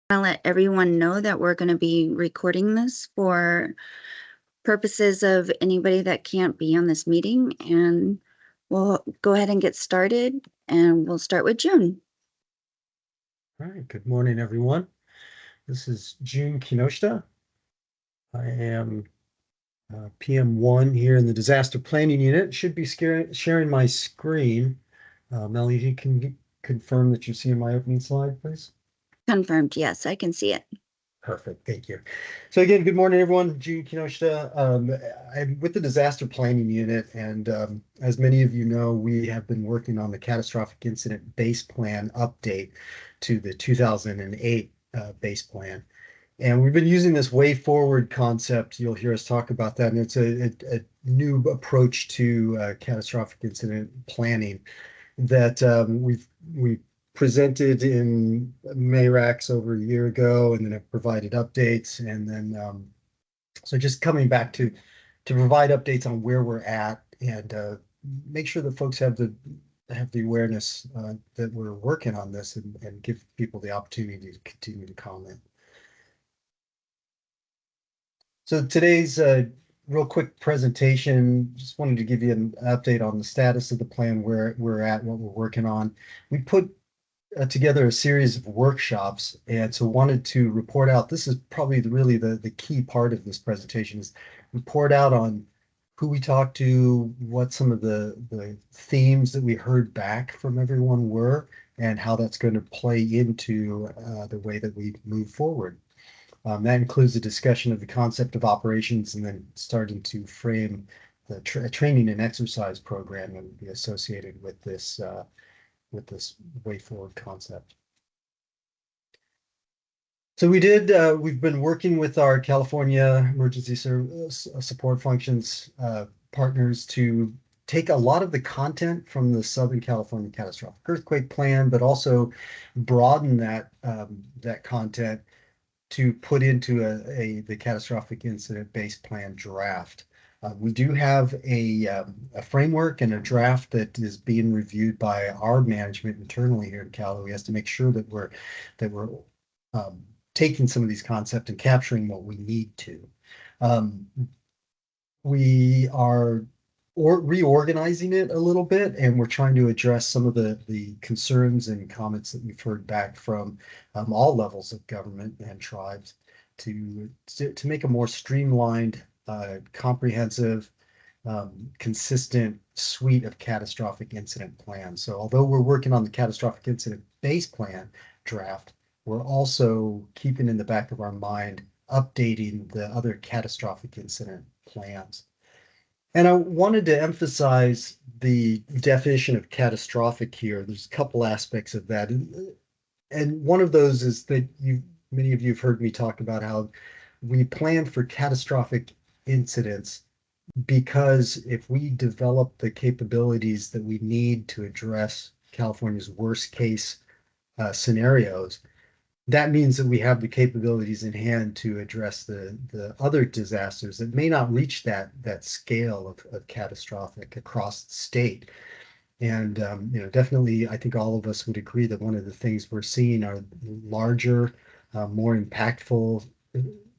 To let everyone know that we're going to be recording this for purposes of anybody that can't be on this meeting, and we'll go ahead and get started, and we'll start with June. All right, good morning, everyone. This is June Kinoshita. I am PM1 here in the Disaster Planning Unit. Should be sharing my screen. Melanie, you can confirm that you're seeing my opening slide, please? Confirmed, yes, I can see it. Perfect, thank you. So again, good morning, everyone. June Kinoshita. I'm with the Disaster Planning Unit, and as many of you know, we have been working on the Catastrophic Incident Base Plan update to the 2008 base plan. And we've been using this way forward concept. You'll hear us talk about that. And it's a new approach to catastrophic incident planning that we presented in MARACs over a year ago, and then have provided updates. And then so just coming back to provide updates on where we're at and make sure that folks have the awareness that we're working on this, and give people the opportunity to continue to comment. So today's real quick presentation, just wanted to give you an update on the status of the plan, where we're at, what we're working on. We put together a series of workshops, and so wanted to report out. This is probably really the key part of this presentation, is report out on who we talked to, what some of the themes that we heard back from everyone were, and how that's going to play into the way that we move forward. That includes a discussion of the concept of operations, and then starting to frame the training and exercise program that would be associated with this way forward concept. So we've been working with our California emergency service support functions partners to take a lot of the content from the Southern California Catastrophic Earthquake Plan, but also broaden that content to put into the Catastrophic Incident Base Plan draft. We do have a framework and a draft that is being reviewed by our management internally here in Cal. We have to make sure that we're taking some of these concepts and capturing what we need to. We are reorganizing it a little bit, and we're trying to address some of the concerns and comments that we've heard back from all levels of government and tribes to make a more streamlined, comprehensive, consistent suite of catastrophic incident plans. So although we're working on the catastrophic incident base plan draft, we're also keeping in the back of our mind updating the other catastrophic incident plans. And I wanted to emphasize the definition of catastrophic here. There's a couple aspects of that. And one of those is that many of you have heard me talk about how we plan for catastrophic incidents, because if we develop the capabilities that we need to address California's worst case scenarios, that means that we have the capabilities in hand to address the other disasters that may not reach that scale of catastrophic across the state. And definitely, I think all of us would agree that one of the things we're seeing are larger, more impactful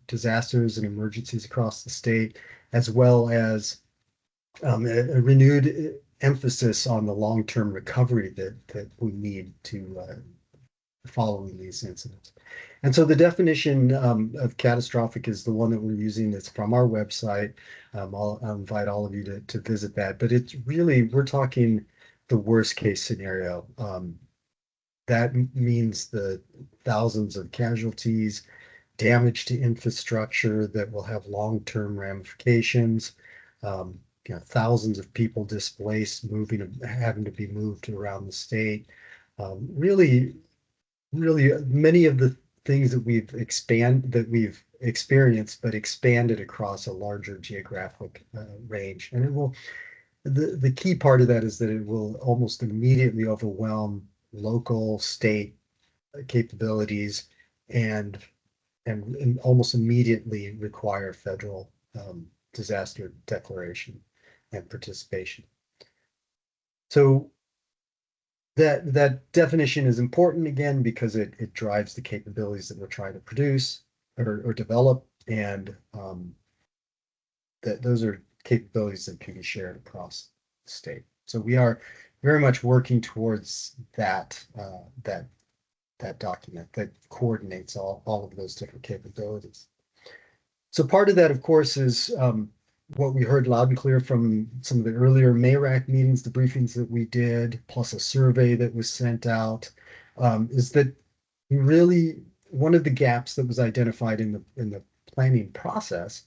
disasters and emergencies across the state, as well as a renewed emphasis on the long-term recovery that we need to following these incidents. And so the definition of catastrophic is the one that we're using. It's from our website. I'll invite all of you to visit that. But it's really, we're talking the worst case scenario. That means the thousands of casualties, damage to infrastructure that will have long-term ramifications, thousands of people displaced, having to be moved around the state. Really many of the things that we've experienced, but expanded across a larger geographic range. And it will, the key part of that is that it will almost immediately overwhelm local, state capabilities, and almost immediately require federal disaster declaration and participation. So that definition is important again because it drives the capabilities that we're trying to produce or develop, and that those are capabilities that can be shared across the state. So we are very much working towards that document that coordinates all of those different capabilities. So part of that, of course, is what we heard loud and clear from some of the earlier MARAC meetings, the briefings that we did, plus a survey that was sent out, is that really one of the gaps that was identified in the planning process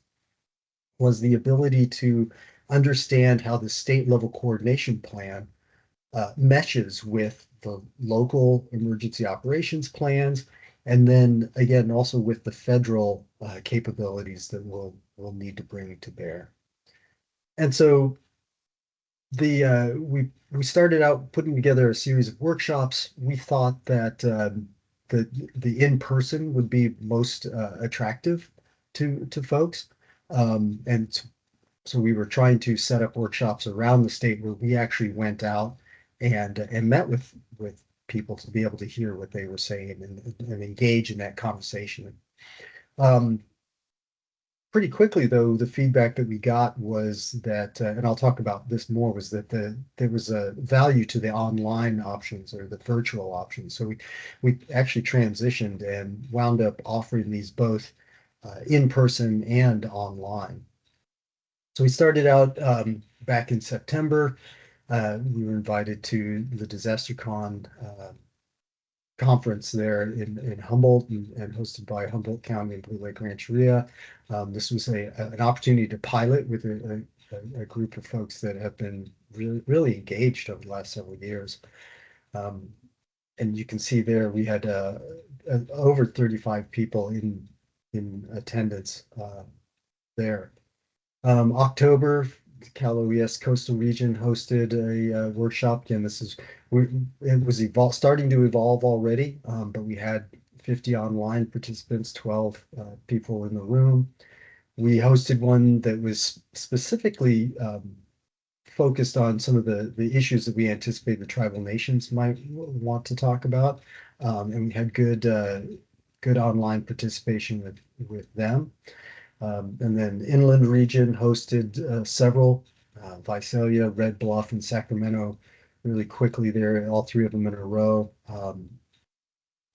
was the ability to understand how the state level coordination plan meshes with the local emergency operations plans, and then again also with the federal capabilities that we'll need to bring to bear. And so we started out putting together a series of workshops. We thought that the in-person would be most attractive to folks, and so we were trying to set up workshops around the state where we actually went out and met with people to be able to hear what they were saying and engage in that conversation. Um, Pretty quickly, though, the feedback that we got was that, and I'll talk about this more, was that there was a value to the online options or the virtual options. So we actually transitioned and wound up offering these both in person and online. So we started out back in September. We were invited to the DisasterCon conference there in Humboldt and hosted by Humboldt County and Blue Lake Rancheria. This was an opportunity to pilot with a group of folks that have been really engaged over the last several years. And you can see there we had over 35 people in attendance there. October, Cal OES Coastal Region hosted a workshop. Again, it was starting to evolve already, but we had 50 online participants, 12 people in the room. We hosted one that was specifically focused on some of the issues that we anticipate the tribal nations might want to talk about, and we had good online participation with them. And then Inland Region hosted several, Visalia, Red Bluff, and Sacramento really quickly there, all three of them in a row.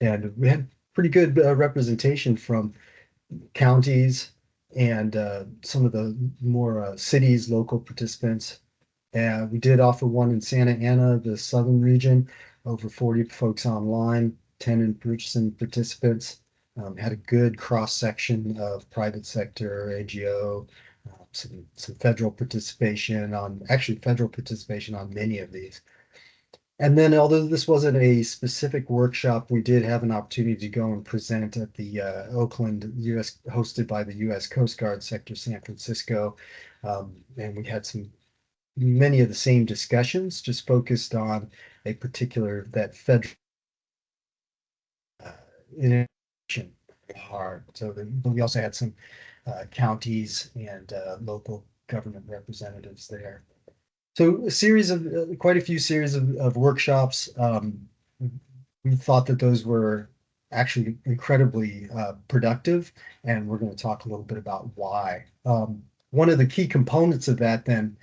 And we had pretty good representation from counties and some of the more cities, local participants. We did offer one in Santa Ana, the southern region, over 40 folks online, 10 in-person participants. Had a good cross section of private sector, NGO, some federal participation on many of these. And then, although this wasn't a specific workshop, we did have an opportunity to go and present at the Oakland U.S. hosted by the U.S. Coast Guard Sector San Francisco, and we had many of the same discussions, just focused on a particular that federal innovation part. So but we also had some counties and local government representatives there. So quite a few series of workshops. We thought that those were actually incredibly productive, and we're going to talk a little bit about why. One of the key components of that then,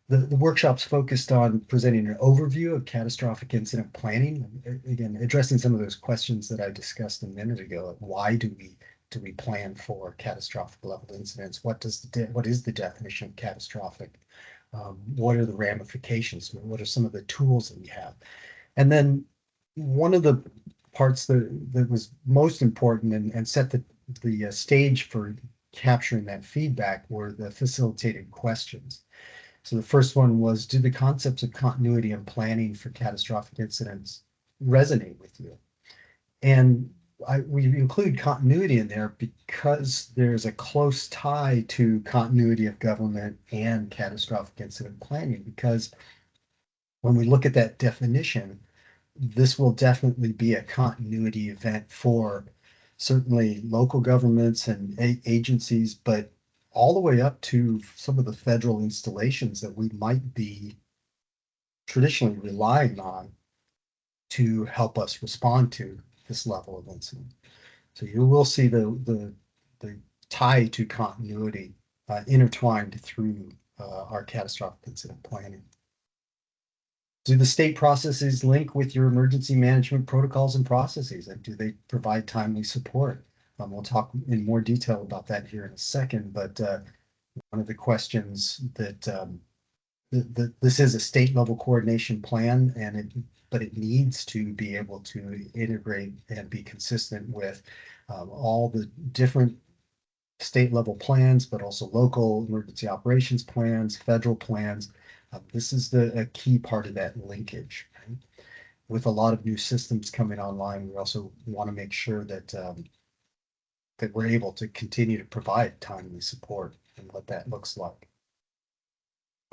the workshops focused on presenting an overview of catastrophic incident planning, again, addressing some of those questions that I discussed a minute ago. Like why do we plan for catastrophic level incidents? What is the definition of catastrophic? What are the ramifications? What are some of the tools that we have? And then one of the parts that was most important and set the stage for capturing that feedback were the facilitated questions. So the first one was, do the concepts of continuity and planning for catastrophic incidents resonate with you? And we include continuity in there because there's a close tie to continuity of government and catastrophic incident planning. Because when we look at that definition, this will definitely be a continuity event for certainly local governments and agencies, but all the way up to some of the federal installations that we might be traditionally relying on to help us respond to this level of incident. So you will see the tie to continuity intertwined through our catastrophic incident planning. Do the state processes link with your emergency management protocols and processes, and do they provide timely support? We'll talk in more detail about that here in a second, but one of the questions that this is a state level coordination plan, but it needs to be able to integrate and be consistent with all the different state level plans, but also local emergency operations plans, federal plans. This is a key part of that linkage. Right? With a lot of new systems coming online, we also want to make sure that that we're able to continue to provide timely support and what that looks like.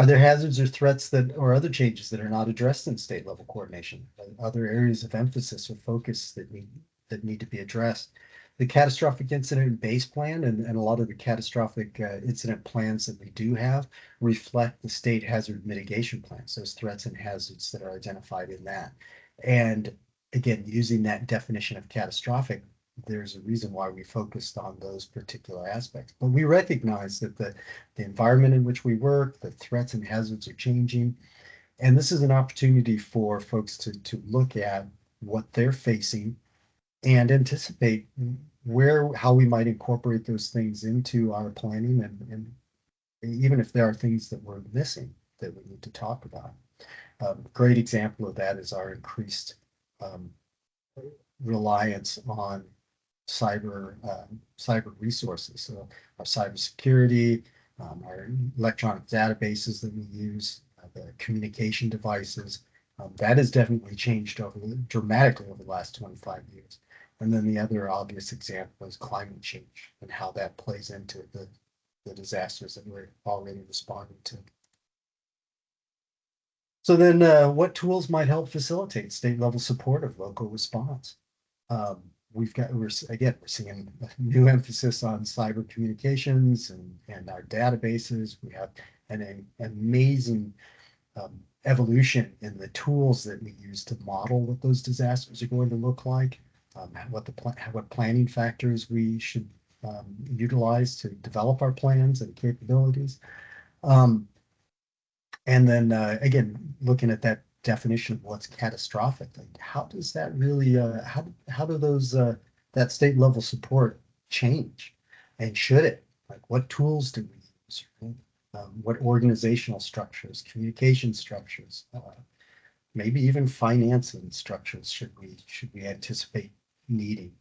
Are there hazards or threats that or other changes that are not addressed in state level coordination? Other areas of emphasis or focus that need to be addressed? The catastrophic incident base plan and a lot of the catastrophic incident plans that we do have reflect the state hazard mitigation plans, those threats and hazards that are identified in that. And again, using that definition of catastrophic, there's a reason why we focused on those particular aspects. But we recognize that the environment in which we work, the threats and hazards are changing. And this is an opportunity for folks to look at what they're facing and anticipate how we might incorporate those things into our planning, and even if there are things that we're missing that we need to talk about. Great example of that is our increased reliance on cyber resources. So our cybersecurity, our electronic databases that we use, the communication devices, that has definitely changed dramatically over the last 25 years. And then the other obvious example is climate change and how that plays into the disasters that we're already responding to. So then what tools might help facilitate state level support of local response? We're seeing a new emphasis on cyber communications and our databases. We have an amazing evolution in the tools that we use to model what those disasters are going to look like. What planning factors we should utilize to develop our plans and capabilities. And then again, looking at that definition of what's catastrophic, like how does that really, how do those, that state level support change? And should it? Like what tools do we use? Right? What organizational structures, communication structures, maybe even financing structures should we anticipate needing?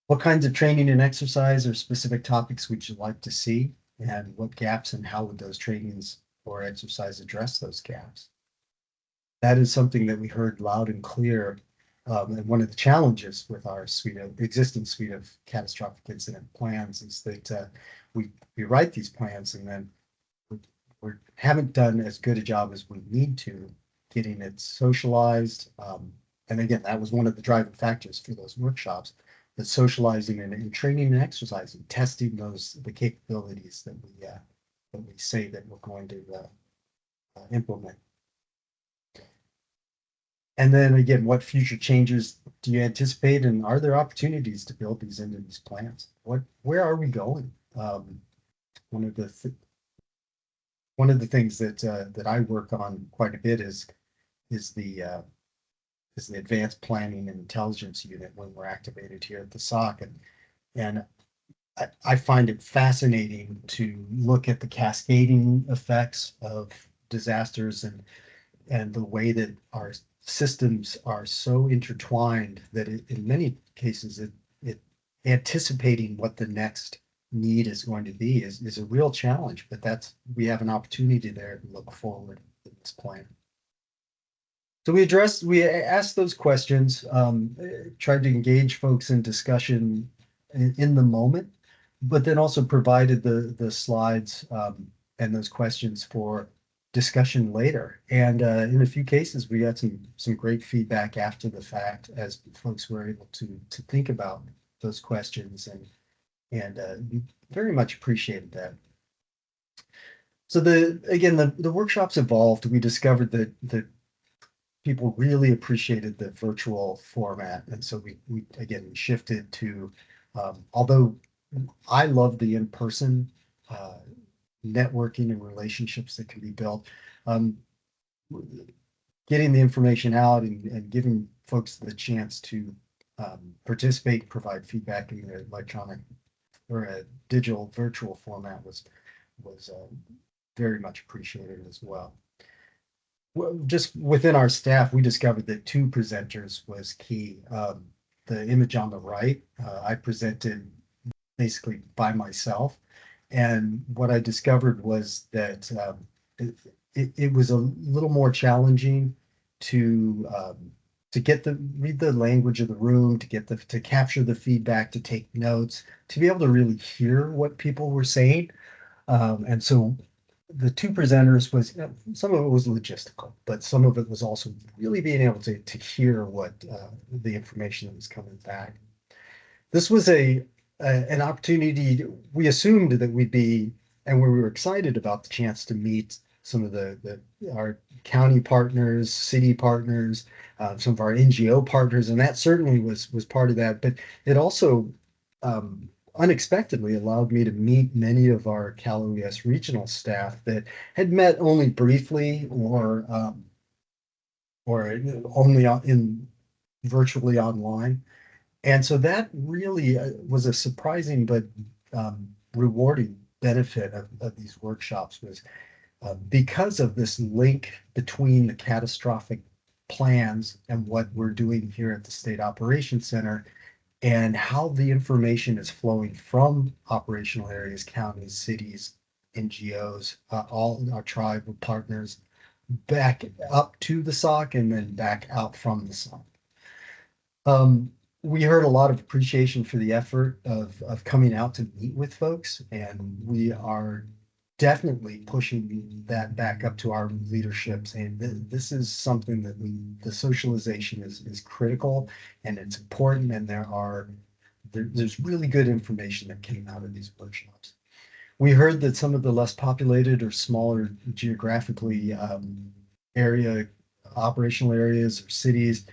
What kinds of training and exercise or specific topics would you like to see? And what gaps and how would those trainings or exercise address those gaps? That is something that we heard loud and clear. And one of the challenges with our existing suite of catastrophic incident plans is that we write these plans and then we haven't done as good a job as we need to getting it socialized. And again, that was one of the driving factors for those workshops, the socializing and training and exercising, testing the capabilities that we say that we're going to implement. And then again, what future changes do you anticipate, and are there opportunities to build these into these plans? Where are we going? One of the things that I work on quite a bit is the advanced planning and intelligence unit when we're activated here at the SOC, and I find it fascinating to look at the cascading effects of disasters and the way that our systems are so intertwined that in many cases it anticipating what the next need is going to be is a real challenge, but we have an opportunity there to look forward in this plan. So we asked those questions, tried to engage folks in discussion in the moment, but then also provided the slides and those questions for discussion later. And in a few cases, we got some great feedback after the fact as folks were able to think about those questions, and very much appreciated that. So the workshops evolved. We discovered that people really appreciated the virtual format. And so we again shifted to, although I love the in-person uh, networking and relationships that can be built, um, getting the information out and giving folks the chance to participate, provide feedback in the electronic or a digital virtual format was very much appreciated as well. Well, just within our staff, we discovered that two presenters was key. The image on the right, I presented basically by myself. And what I discovered was that it was a little more challenging to get the read the language of the room, to get the to capture the feedback, to take notes, to be able to really hear what people were saying. And so the two presenters was some of it was logistical, but some of it was also really being able to hear what the information that was coming back. This was an opportunity. We assumed that we'd be, and we were excited about the chance to meet some of the our county partners, city partners, some of our NGO partners, and that certainly was part of that. But it also unexpectedly allowed me to meet many of our Cal OES regional staff that had met only briefly or only in virtually online. And so that really was a surprising but rewarding benefit of these workshops was because of this link between the catastrophic plans and what we're doing here at the State Operations Center and how the information is flowing from operational areas, counties, cities, NGOs, all our tribal partners back up to the SOC and then back out from the SOC. We heard a lot of appreciation for the effort of coming out to meet with folks, and we are definitely pushing that back up to our leaderships. And this is something that the socialization is critical and it's important, and there's really good information that came out of these workshops. We heard that some of the less populated or smaller geographically area operational areas or cities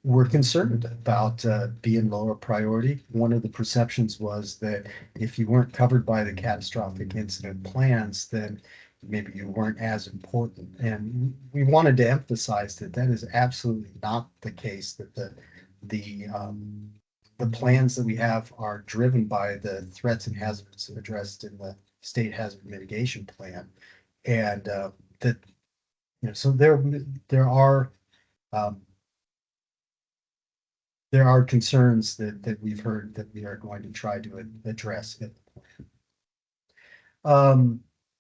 were concerned about being lower priority. One of the perceptions was that if you weren't covered by the catastrophic incident plans, then maybe you weren't as important. And we wanted to emphasize that that is absolutely not the case. That the plans that we have are driven by the threats and hazards addressed in the state hazard mitigation plan, and that so um, there are concerns that we've heard that we are going to try to address it.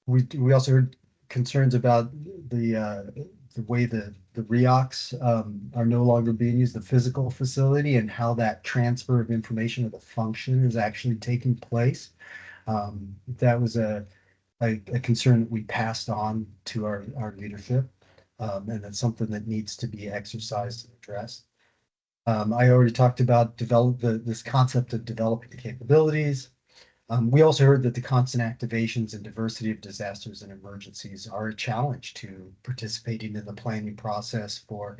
We also heard concerns about the way the REOCs are no longer being used, the physical facility, and how that transfer of information or the function is actually taking place. That was a concern that we passed on to our leadership, and that's something that needs to be exercised and addressed. I already talked about this concept of developing capabilities. We also heard that the constant activations and diversity of disasters and emergencies are a challenge to participating in the planning process for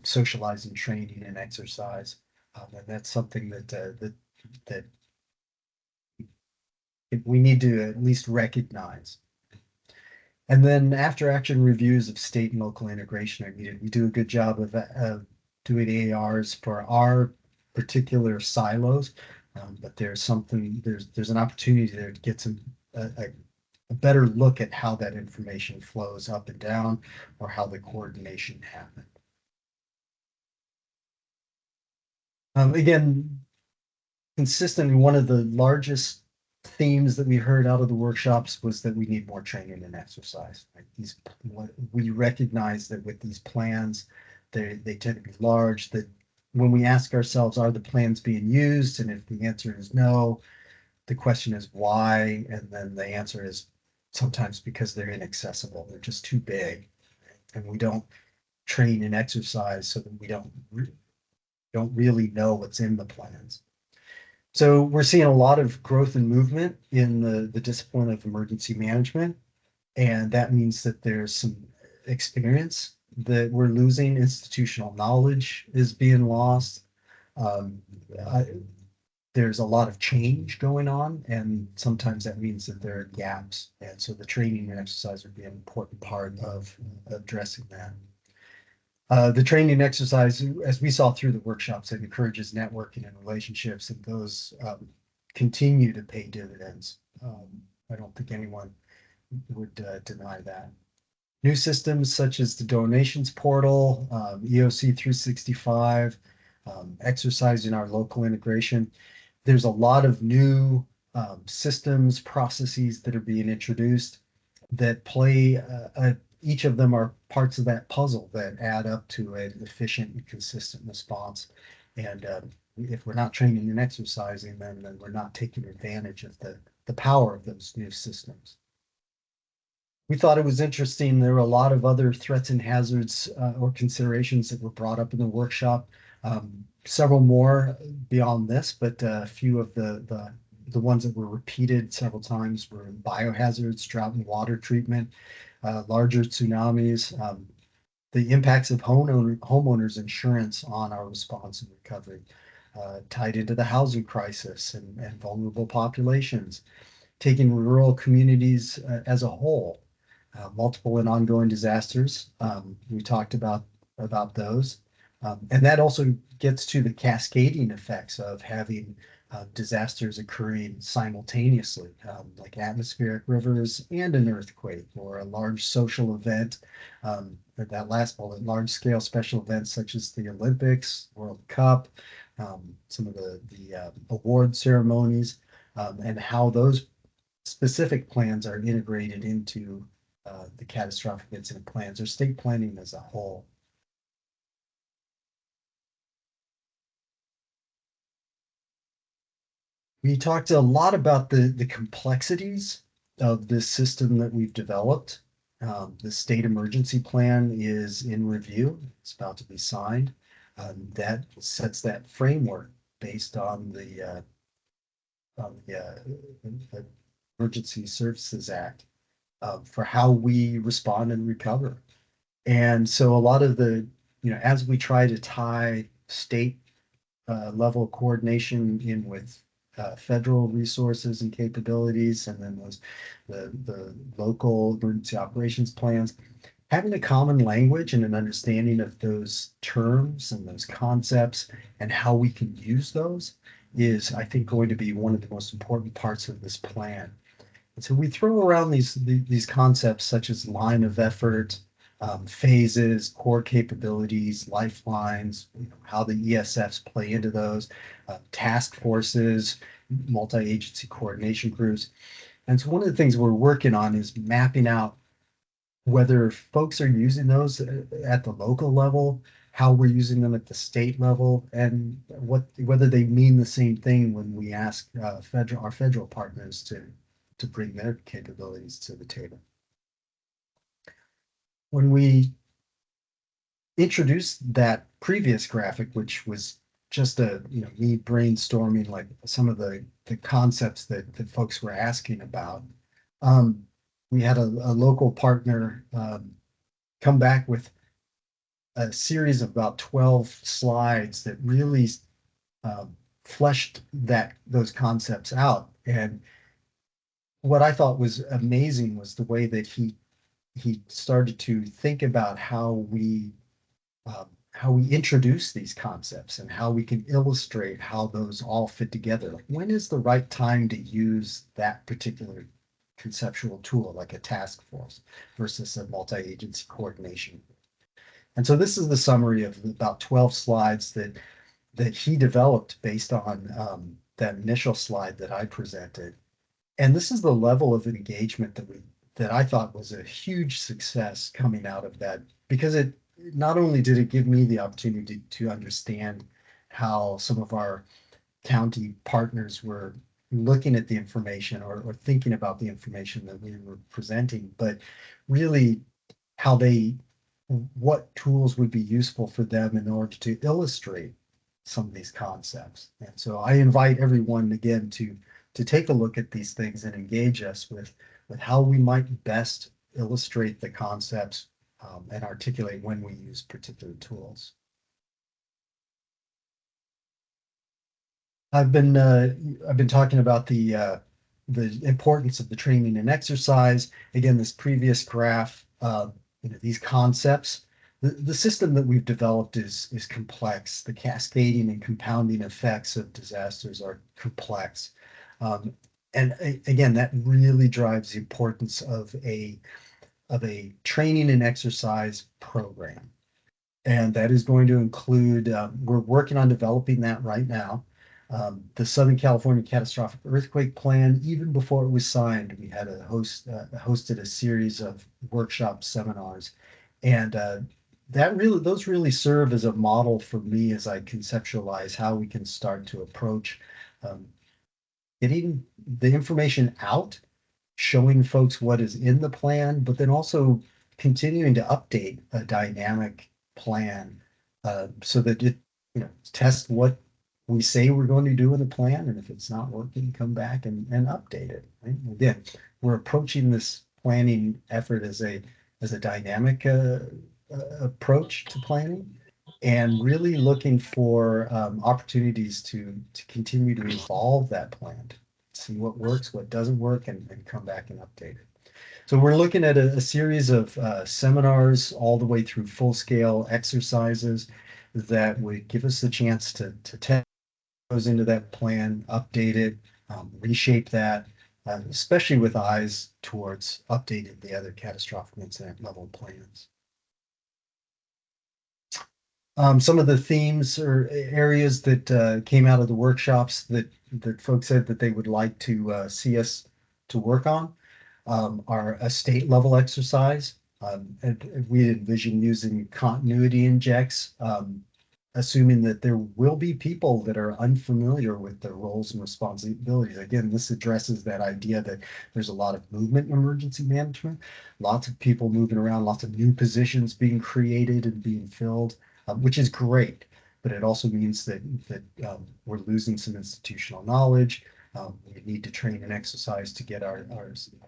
socializing, training, and exercise. And that's something that we need to at least recognize. And then after action reviews of state and local integration are needed. We do a good job of doing AARs for our particular silos, but there's an opportunity there to get a better look at how that information flows up and down or how the coordination happened. Again, consistent, one of the largest themes that we heard out of the workshops was that we need more training and exercise. Right? We recognize that with these plans, they tend to be large, that when we ask ourselves, are the plans being used? And if the answer is no, the question is why? And then the answer is sometimes because they're inaccessible. They're just too big. And we don't train and exercise so that we don't really know what's in the plans. So we're seeing a lot of growth and movement in the discipline of emergency management. And that means that there's some experience that we're losing. Institutional knowledge is being lost. Um, I, there's a lot of change going on, and sometimes that means that there are gaps. And so the training and exercise would be an important part of addressing that. The training exercise, as we saw through the workshops, it encourages networking and relationships, and those continue to pay dividends. I don't think anyone would deny that. New systems such as the donations portal, EOC 365, exercising our local integration. There's a lot of new systems, processes that are being introduced that play each of them are parts of that puzzle that add up to an efficient and consistent response. And if we're not training and exercising them, then we're not taking advantage of the power of those new systems. We thought it was interesting. There were a lot of other threats and hazards or considerations that were brought up in the workshop. Several more beyond this, but a few of the ones that were repeated several times were biohazards, drought and water treatment, larger tsunamis, the impacts of homeowners insurance on our response and recovery, tied into the housing crisis and vulnerable populations, taking rural communities as a whole, multiple and ongoing disasters. We talked about those. And that also gets to the cascading effects of having disasters occurring simultaneously, like atmospheric rivers and an earthquake or a large social event. That last bullet, large scale special events such as the Olympics, World Cup, some of the award ceremonies, and how those specific plans are integrated into the catastrophic incident plans or state planning as a whole. We talked a lot about the complexities of this system that we've developed. The state emergency plan is in review. It's about to be signed. That sets that framework based on the Emergency Services Act for how we respond and recover. And so a lot of as we try to tie state level coordination in with federal resources and capabilities, and then the local emergency operations plans, having a common language and an understanding of those terms and those concepts and how we can use those is, I think, going to be one of the most important parts of this plan. And so we throw around these concepts such as line of effort, phases, core capabilities, lifelines, how the ESFs play into those, task forces, multi-agency coordination crews. And so one of the things we're working on is mapping out whether folks are using those at the local level, how we're using them at the state level, and whether they mean the same thing when we ask our federal partners to bring their capabilities to the table. When we introduced that previous graphic, which was just me brainstorming like some of the concepts that folks were asking about, we had a local partner come back with a series of about 12 slides that really fleshed those concepts out. And what I thought was amazing was the way that he started to think about how we introduce these concepts and how we can illustrate how those all fit together. Like, when is the right time to use that particular conceptual tool, like a task force versus a multi-agency coordination? And so this is the summary of about 12 slides that he developed based on that initial slide that I presented. And this is the level of engagement that I thought was a huge success coming out of that, because it not only did it give me the opportunity to understand how some of our county partners were looking at the information or thinking about the information that we were presenting, but really what tools would be useful for them in order to illustrate some of these concepts. And so I invite everyone again to take a look at these things and engage us with how we might best illustrate the concepts and articulate when we use particular tools. I've been talking about the importance of the training and exercise. Again, this previous graph, these concepts. The system that we've developed is complex. The cascading and compounding effects of disasters are complex. Um, and again, that really drives the importance of a training and exercise program. And that is going to include, we're working on developing that right now. The Southern California Catastrophic Earthquake Plan, even before it was signed, we had hosted a series of workshop seminars. And those really serve as a model for me as I conceptualize how we can start to approach um, getting the information out, showing folks what is in the plan, but then also continuing to update a dynamic plan so that it, test what we say we're going to do in the plan, and if it's not working, come back and update it. Right? Again, we're approaching this planning effort as a dynamic approach to planning, and really looking for opportunities to continue to evolve that plan, see what works, what doesn't work, and come back and update it. So we're looking at a series of seminars all the way through full-scale exercises that would give us the chance to test those into that plan, update it, reshape that, especially with eyes towards updating the other catastrophic incident level plans. Some of the themes or areas that came out of the workshops that folks said that they would like to see us to work on are a state level exercise. And we envision using continuity injects, assuming that there will be people that are unfamiliar with their roles and responsibilities. Again, this addresses that idea that there's a lot of movement in emergency management, lots of people moving around, lots of new positions being created and being filled, which is great. But it also means that we're losing some institutional knowledge. We need to train and exercise to get our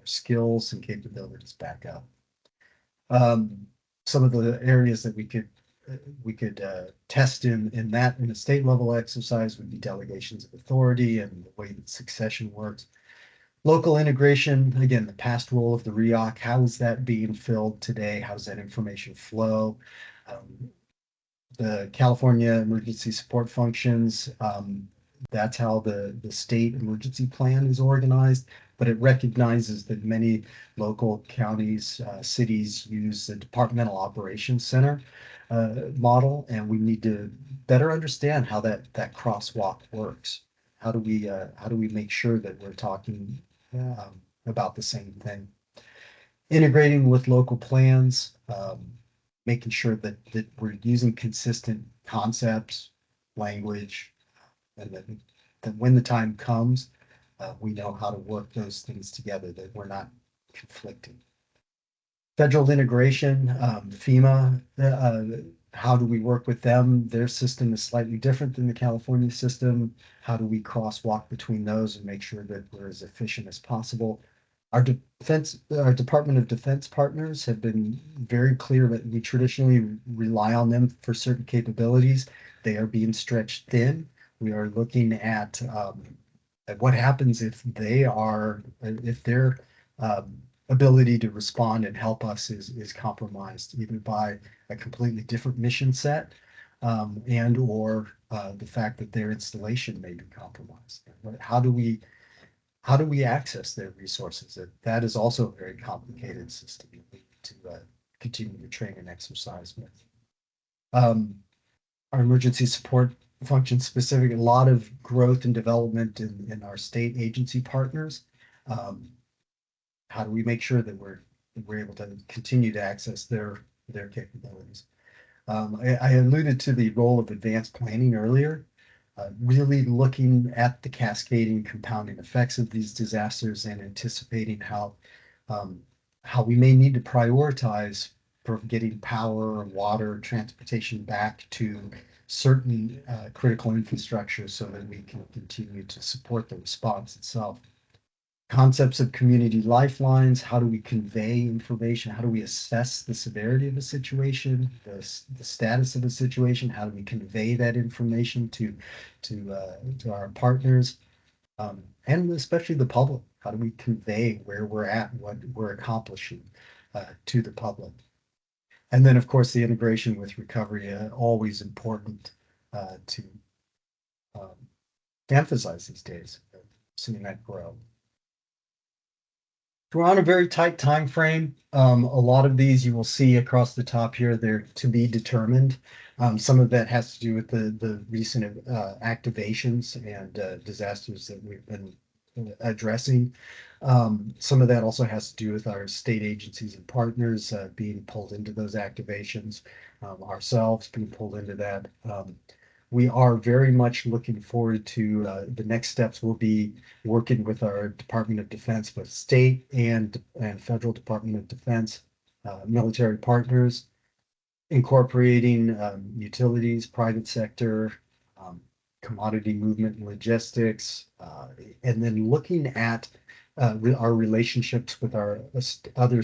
skills and capabilities back up. Um, some of the areas that we could test in a state level exercise would be delegations of authority and the way that succession works. Local integration, again, the past role of the REOC, how is that being filled today? How does that information flow? The California emergency support functions, that's how the state emergency plan is organized, but it recognizes that many local counties, cities use the departmental operations center model, and we need to better understand how that crosswalk works. How do we make sure that we're talking about the same thing? Integrating with local plans, making sure that we're using consistent concepts, language, and that when the time comes, we know how to work those things together, that we're not conflicting. Federal integration, FEMA, how do we work with them? Their system is slightly different than the California system. How do we crosswalk between those and make sure that we're as efficient as possible? Our Department of Defense partners have been very clear that we traditionally rely on them for certain capabilities. They are being stretched thin. We are looking at what happens if their ability to respond and help us is compromised, either by a completely different mission set and or the fact that their installation may be compromised. How do we access their resources? That is also a very complicated system that we need to continue to train and exercise with. Our emergency support function specific, a lot of growth and development in our state agency partners. How do we make sure that we're able to continue to access their capabilities? I alluded to the role of advanced planning earlier. Really looking at the cascading compounding effects of these disasters and anticipating how we may need to prioritize for getting power, water, transportation back to certain critical infrastructure so that we can continue to support the response itself. concepts of community lifelines. How do we convey information? How do we assess the severity of a situation, the status of a situation? How do we convey that information to our partners, and especially the public? How do we convey where we're at, what we're accomplishing to the public? And then, of course, the integration with recovery, always important to emphasize these days, seeing that grow. We're on a very tight time frame. A lot of these you will see across the top here, they're to be determined. Some of that has to do with the recent activations and disasters that we've been addressing. Some of that also has to do with our state agencies and partners being pulled into those activations, ourselves being pulled into that. We are very much looking forward to the next steps will be working with our Department of Defense, both state and federal Department of Defense, military partners, incorporating utilities, private sector, commodity movement and logistics, and then looking at our relationships with our other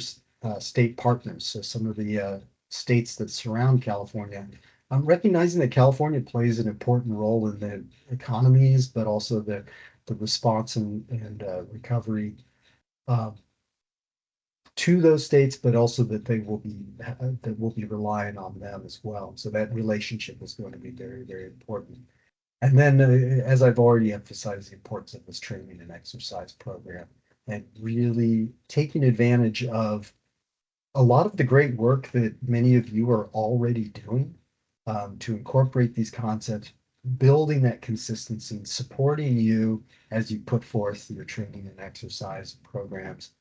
state partners. So some of the states that surround California. I'm recognizing that California plays an important role in the economies, but also the response and recovery to those states, but also that we'll be relying on them as well. So that relationship is going to be very, very important. And then, as I've already emphasized, the importance of this training and exercise program, and really taking advantage of a lot of the great work that many of you are already doing to incorporate these concepts, building that consistency, supporting you as you put forth your training and exercise programs,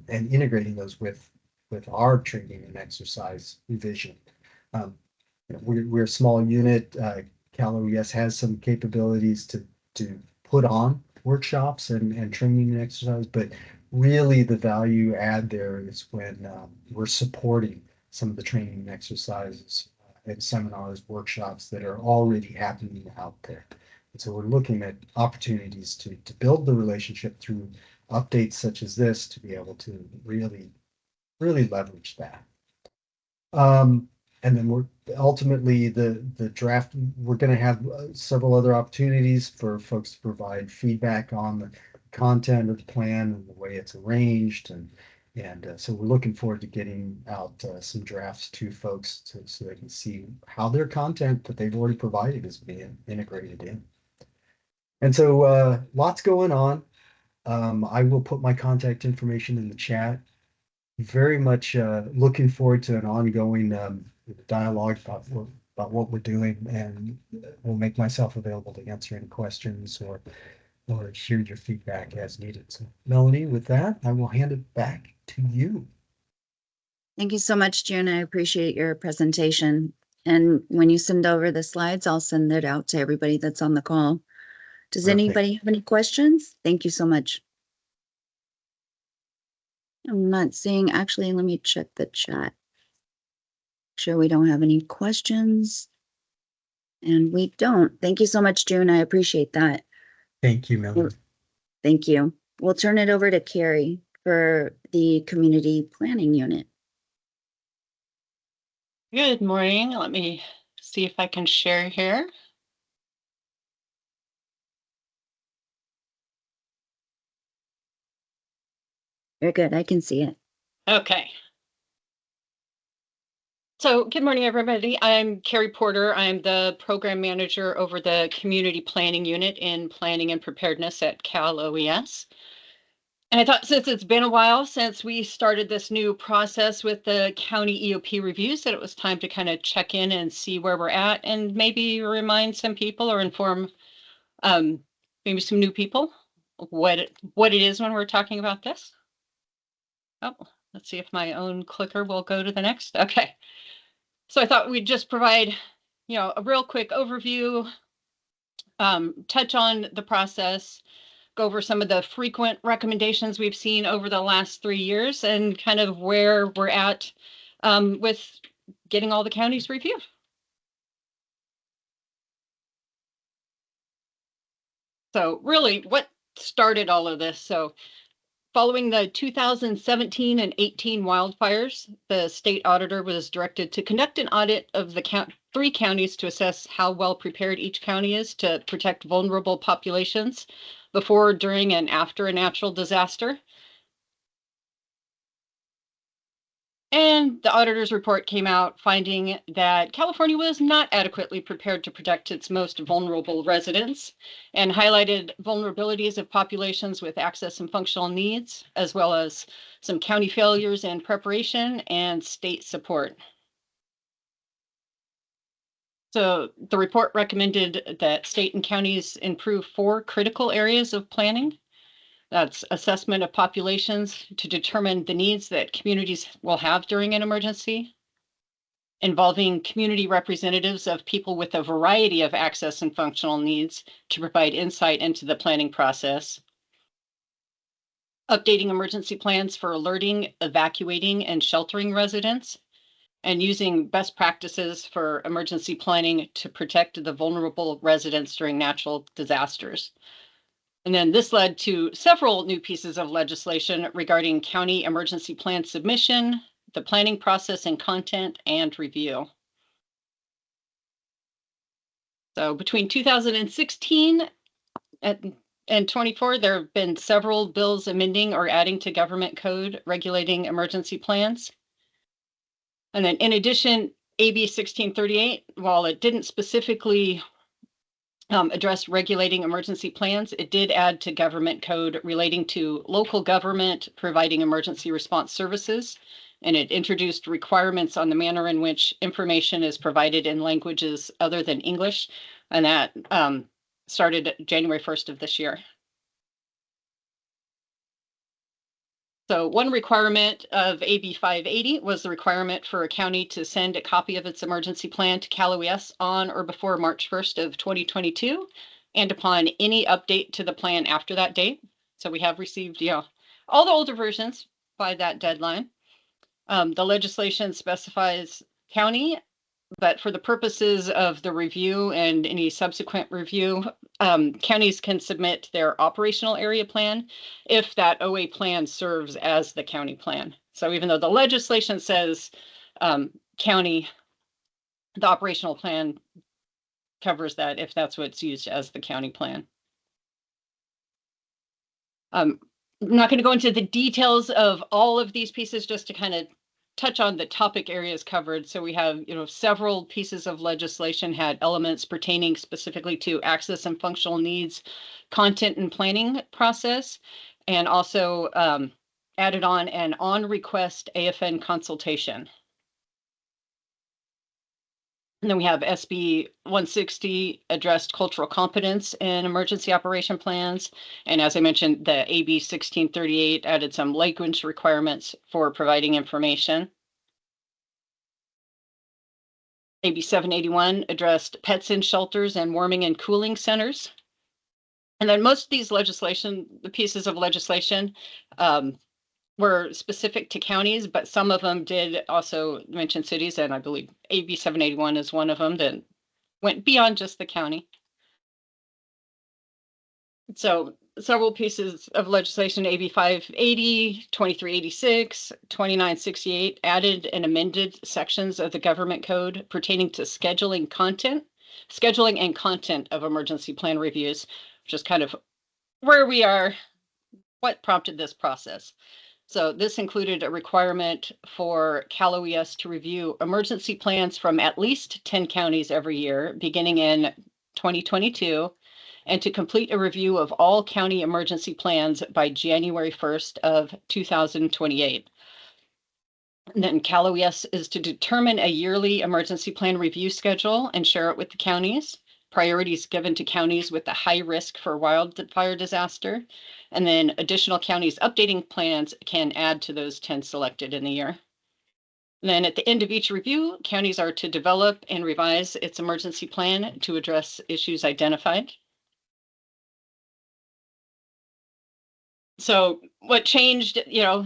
and integrating those with our training and exercise vision. We're a small unit. Cal OES has some capabilities to put on workshops and training and exercise, but really the value add there is when we're supporting some of the training and exercises and seminars, workshops that are already happening out there. And so we're looking at opportunities to build the relationship through updates such as this to be able to really leverage that. And then we're ultimately the draft, we're going to have several other opportunities for folks to provide feedback on the content of the plan and the way it's arranged. And so we're looking forward to getting out some drafts to folks so they can see how their content that they've already provided is being integrated in. And so lots going on. I will put my contact information in the chat. Very much looking forward to an ongoing dialogue about what we're doing, and will make myself available to answer any questions or hear your feedback as needed. So, Melanie, with that, I will hand it back to you. Thank you so much, June. I appreciate your presentation. And when you send over the slides, I'll send it out to everybody that's on the call. Does Perfect. anybody have any questions? Thank you so much. I'm not seeing, actually, let me check the chat. Sure we don't have any questions. And we don't. Thank you so much, June. I appreciate that. Thank you, Melanie. Thank you. We'll turn it over to Cari for the community planning unit. Good morning. Let me see if I can share here. Very good. I can see it. Okay. So good morning, everybody. I'm Cari Porter. I'm the program manager over the community planning unit in planning and preparedness at Cal OES. And I thought, since it's been a while since we started this new process with the county EOP reviews, that it was time to kind of check in and see where we're at, and maybe remind some people or inform maybe some new people what it is when we're talking about this. Oh, let's see if my own clicker will go to the next. Okay. So I thought we'd just provide, a real quick overview, touch on the process, go over some of the frequent recommendations we've seen over the last 3 years, and kind of where we're at with getting all the counties reviewed. So really, what started all of this? So Following the 2017 and 18 wildfires, the state auditor was directed to conduct an audit of the 3 counties to assess how well prepared each county is to protect vulnerable populations before, during, and after a natural disaster. And the auditor's report came out finding that California was not adequately prepared to protect its most vulnerable residents, and highlighted vulnerabilities of populations with access and functional needs, as well as some county failures in preparation and state support. So the report recommended that state and counties improve 4 critical areas of planning. That's assessment of populations to determine the needs that communities will have during an emergency, involving community representatives of people with a variety of access and functional needs to provide insight into the planning process, updating emergency plans for alerting, evacuating, and sheltering residents, and using best practices for emergency planning to protect the vulnerable residents during natural disasters. And then this led to several new pieces of legislation regarding county emergency plan submission, the planning process and content, and review. So between 2016 and 24, there have been several bills amending or adding to government code regulating emergency plans. And then in addition, AB 1638, while it didn't specifically addressed regulating emergency plans, it did add to government code relating to local government providing emergency response services, and it introduced requirements on the manner in which information is provided in languages other than English, and that started January 1st of this year. So one requirement of AB 580 was the requirement for a county to send a copy of its emergency plan to Cal OES on or before March 1st of 2022, and upon any update to the plan after that date. So we have received, all the older versions by that deadline. The legislation specifies county, but for the purposes of the review and any subsequent review, counties can submit their operational area plan if that OA plan serves as the county plan. So even though the legislation says county, the operational plan covers that if that's what's used as the county plan. I'm not going to go into the details of all of these pieces, just to kind of touch on the topic areas covered. So we have, several pieces of legislation had elements pertaining specifically to access and functional needs, content and planning process, and also added on an on-request AFN consultation. And then we have SB 160 addressed cultural competence in emergency operation plans. And as I mentioned, the AB 1638 added some language requirements for providing information. AB 781 addressed pets in shelters and warming and cooling centers. And then most of these the pieces of legislation were specific to counties, but some of them did also mention cities, and I believe AB 781 is one of them that went beyond just the county. So several pieces of legislation, AB 580, 2386, 2968, added and amended sections of the government code pertaining to scheduling and content of emergency plan reviews, which is kind of where we are, what prompted this process. So this included a requirement for Cal OES to review emergency plans from at least 10 counties every year, beginning in 2022, and to complete a review of all county emergency plans by January 1st of 2028. And then Cal OES is to determine a yearly emergency plan review schedule and share it with the counties. Priorities given to counties with a high risk for wildfire disaster. And then additional counties updating plans can add to those 10 selected in the year. And then at the end of each review, counties are to develop and revise its emergency plan to address issues identified. So what changed,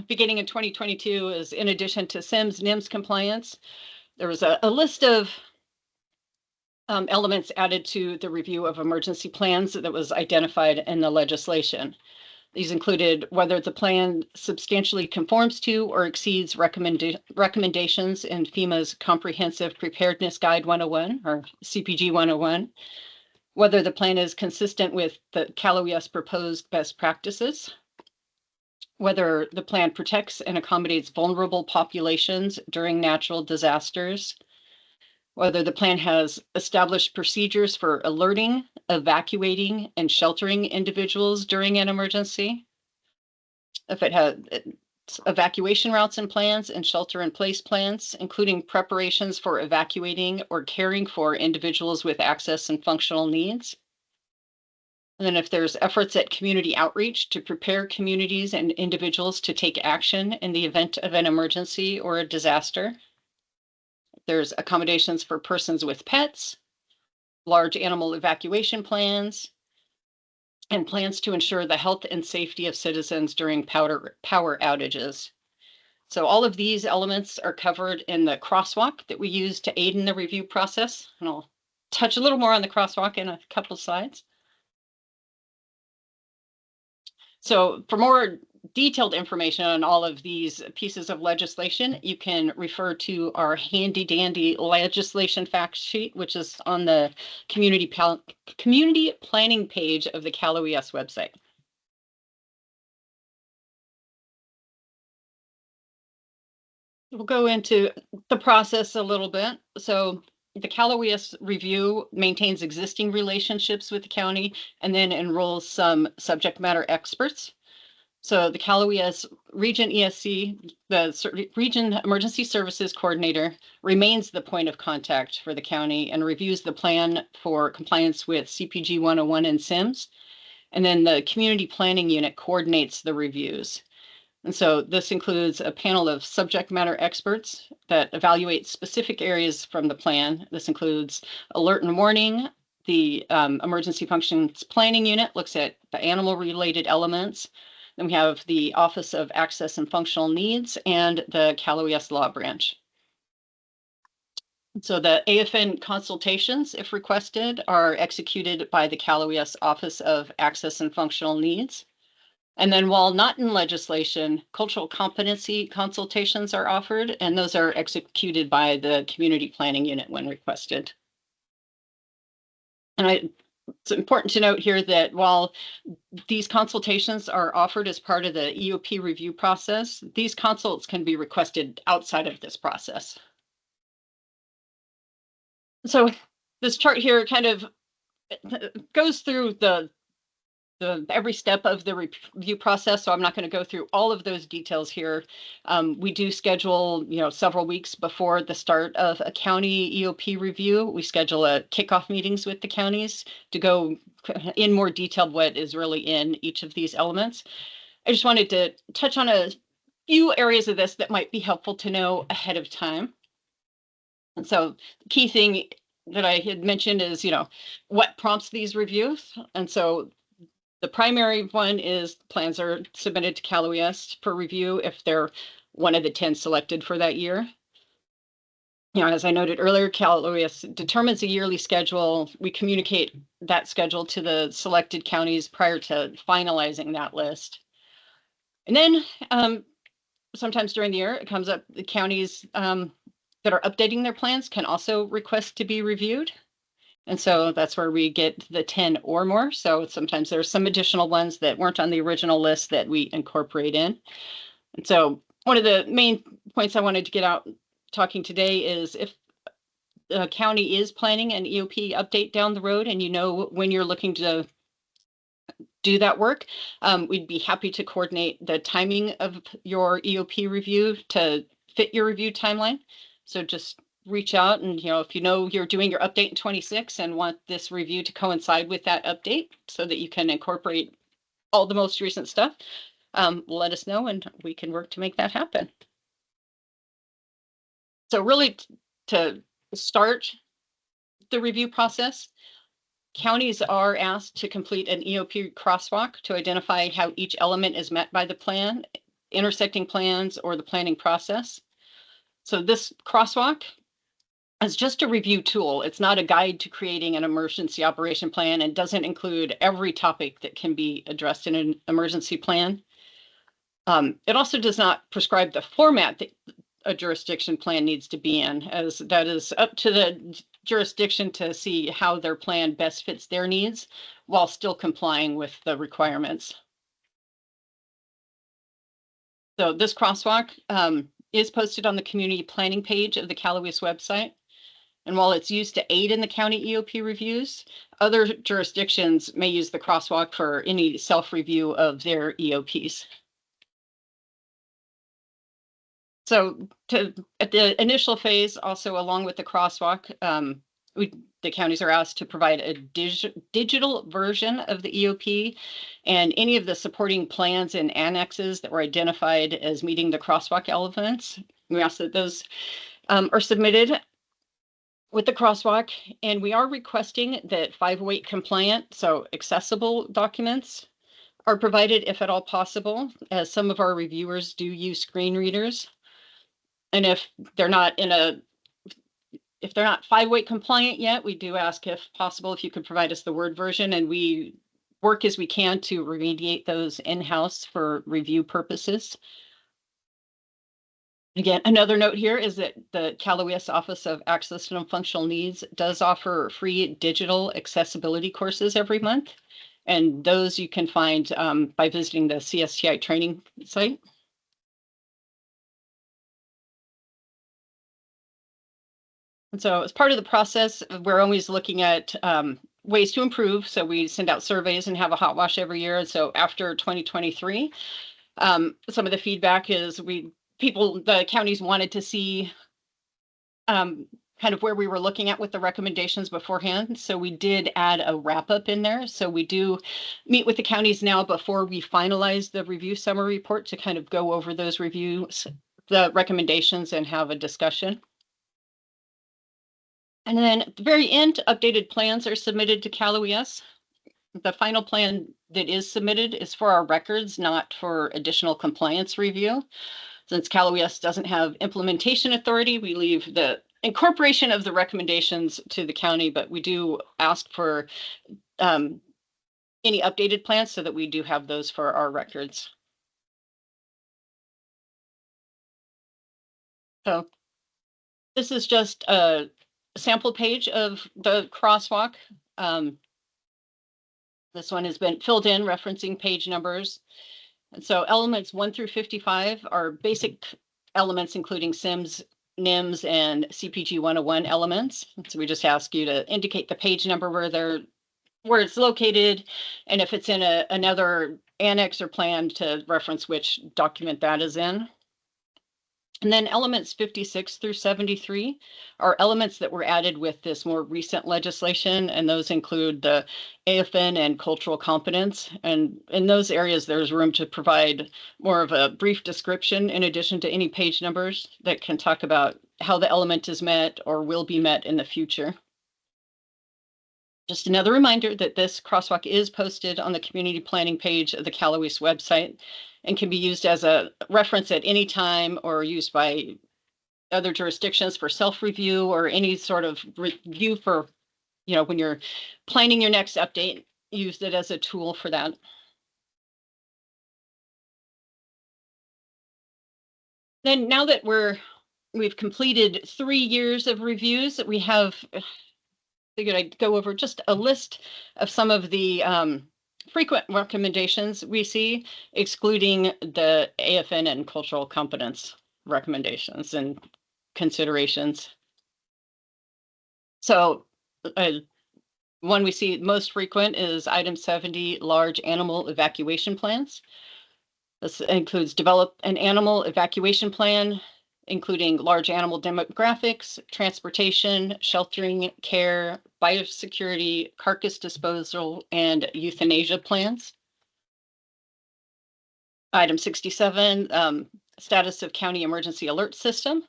beginning in 2022 is, in addition to SIMS, NIMS compliance, there was a list of elements added to the review of emergency plans that was identified in the legislation. These included whether the plan substantially conforms to or exceeds recommendations in FEMA's Comprehensive Preparedness Guide 101 or CPG 101, whether the plan is consistent with the Cal OES proposed best practices, whether the plan protects and accommodates vulnerable populations during natural disasters, whether the plan has established procedures for alerting, evacuating, and sheltering individuals during an emergency, if it has evacuation routes and plans and shelter-in-place plans, including preparations for evacuating or caring for individuals with access and functional needs. And then if there's efforts at community outreach to prepare communities and individuals to take action in the event of an emergency or a disaster. There's accommodations for persons with pets, large animal evacuation plans, and plans to ensure the health and safety of citizens during power outages. So all of these elements are covered in the crosswalk that we use to aid in the review process. And I'll touch a little more on the crosswalk in a couple of slides. So for more detailed information on all of these pieces of legislation, you can refer to our handy dandy legislation fact sheet, which is on the community planning page of the Cal OES website. We'll go into the process a little bit. So the Cal OES review maintains existing relationships with the county and then enrolls some subject matter experts. So the Cal OES Region ESC, the Region Emergency Services Coordinator, remains the point of contact for the county and reviews the plan for compliance with CPG 101 and SIMS. And then the Community Planning Unit coordinates the reviews. And so this includes a panel of subject matter experts that evaluate specific areas from the plan. This includes alert and warning. The Emergency Functions Planning Unit looks at the animal-related elements. Then we have the Office of Access and Functional Needs and the Cal OES Law Branch. So the AFN consultations, if requested, are executed by the Cal OES Office of Access and Functional Needs. And then while not in legislation, cultural competency consultations are offered, and those are executed by the Community Planning Unit when requested. And it's important to note here that while these consultations are offered as part of the EOP review process, these consults can be requested outside of this process. So this chart here kind of goes through the every step of the review process, so I'm not going to go through all of those details here. We do schedule, several weeks before the start of a county EOP review. We schedule a kickoff meetings with the counties to go in more detail what is really in each of these elements. I just wanted to touch on a few areas of this that might be helpful to know ahead of time. And so the key thing that I had mentioned is, what prompts these reviews. And so the primary one is plans are submitted to Cal OES for review if they're one of the 10 selected for that year. As I noted earlier, Cal OES determines a yearly schedule. We communicate that schedule to the selected counties prior to finalizing that list. And then sometimes during the year, it comes up, the counties that are updating their plans can also request to be reviewed. And so that's where we get the 10 or more. So sometimes there's some additional ones that weren't on the original list that we incorporate in. And so one of the main points I wanted to get out talking today is if the county is planning an EOP update down the road and when you're looking to do that work, we'd be happy to coordinate the timing of your EOP review to fit your review timeline. So just reach out and, if you're doing your update in 26 and want this review to coincide with that update so that you can incorporate all the most recent stuff, let us know and we can work to make that happen. So really to start the review process, counties are asked to complete an EOP crosswalk to identify how each element is met by the plan, intersecting plans, or the planning process. So this crosswalk as just a review tool. It's not a guide to creating an emergency operation plan and doesn't include every topic that can be addressed in an emergency plan. It also does not prescribe the format that a jurisdiction plan needs to be in, as that is up to the jurisdiction to see how their plan best fits their needs while still complying with the requirements. So this crosswalk is posted on the community planning page of the Cal OES website. And while it's used to aid in the county EOP reviews, other jurisdictions may use the crosswalk for any self-review of their EOPs. So at the initial phase, also along with the crosswalk, the counties are asked to provide a digital version of the EOP and any of the supporting plans and annexes that were identified as meeting the crosswalk elements. We ask that those are submitted with the crosswalk, and we are requesting that 508 compliant, so accessible documents are provided if at all possible, as some of our reviewers do use screen readers. And if they're not 508 compliant yet, we do ask if possible, if you could provide us the Word version, and we work as we can to remediate those in-house for review purposes. Again, another note here is that the Cal OES Office of Access and Functional Needs does offer free digital accessibility courses every month. And those you can find by visiting the CSTI training site. And so as part of the process, we're always looking at ways to improve. So we send out surveys and have a hot wash every year. And so after 2023, some of the feedback is the counties wanted to see kind of where we were looking at with the recommendations beforehand. So we did add a wrap up in there. So we do meet with the counties now before we finalize the review summary report to kind of go over those reviews, the recommendations, and have a discussion. And then at the very end, updated plans are submitted to Cal OES. The final plan that is submitted is for our records, not for additional compliance review. Since Cal OES doesn't have implementation authority, we leave the incorporation of the recommendations to the county, but we do ask for any updated plans so that we do have those for our records. So this is just a sample page of the crosswalk. This one has been filled in referencing page numbers. And so elements 1 through 55 are basic elements, including SIMS, NIMS, and CPG 101 elements. So we just ask you to indicate the page number where it's located, and if it's in another annex or plan, to reference which document that is in. And then elements 56 through 73 are elements that were added with this more recent legislation, and those include the AFN and cultural competence. And in those areas, there's room to provide more of a brief description in addition to any page numbers that can talk about how the element is met or will be met in the future. Just another reminder that this crosswalk is posted on the community planning page of the Cal OES website and can be used as a reference at any time or used by other jurisdictions for self-review or any sort of review for, when you're planning your next update, use it as a tool for that. Then now that we've completed 3 years of reviews, we have figured I'd go over just a list of some of the frequent recommendations we see, excluding the AFN and cultural competence recommendations and considerations. So one we see most frequent is item 70, large animal evacuation plans. This includes develop an animal evacuation plan, including large animal demographics, transportation, sheltering, care, biosecurity, carcass disposal, and euthanasia plans. Item 67, status of county emergency alert system.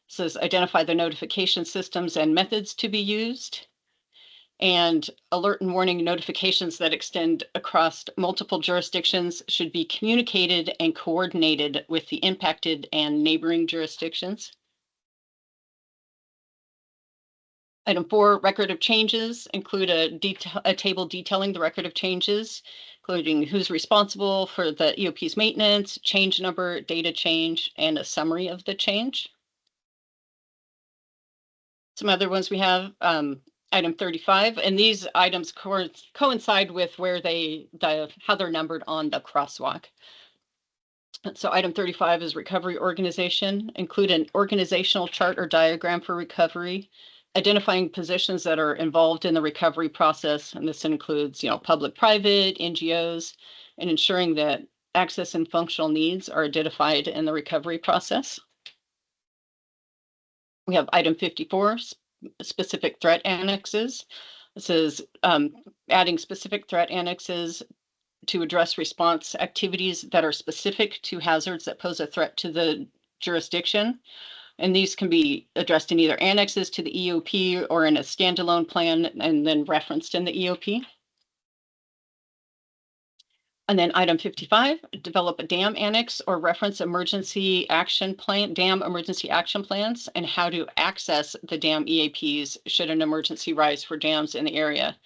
Says identify the notification systems and methods to be used. And alert and warning notifications that extend across multiple jurisdictions should be communicated and coordinated with the impacted and neighboring jurisdictions. Item 4, record of changes, include a table detailing the record of changes, including who's responsible for the EOP's maintenance, change number, data change, and a summary of the change. Some other ones we have, item 35, and these items coincide with where how they're numbered on the crosswalk. So item 35 is recovery organization, include an organizational chart or diagram for recovery, identifying positions that are involved in the recovery process. And this includes, public, private, NGOs, and ensuring that access and functional needs are identified in the recovery process. We have item 54, specific threat annexes. This is adding specific threat annexes to address response activities that are specific to hazards that pose a threat to the jurisdiction. And these can be addressed in either annexes to the EOP or in a standalone plan and then referenced in the EOP. And then item 55, develop a dam annex or reference emergency action plan, dam emergency action plans, and how to access the dam EAPs should an emergency rise for dams in the area.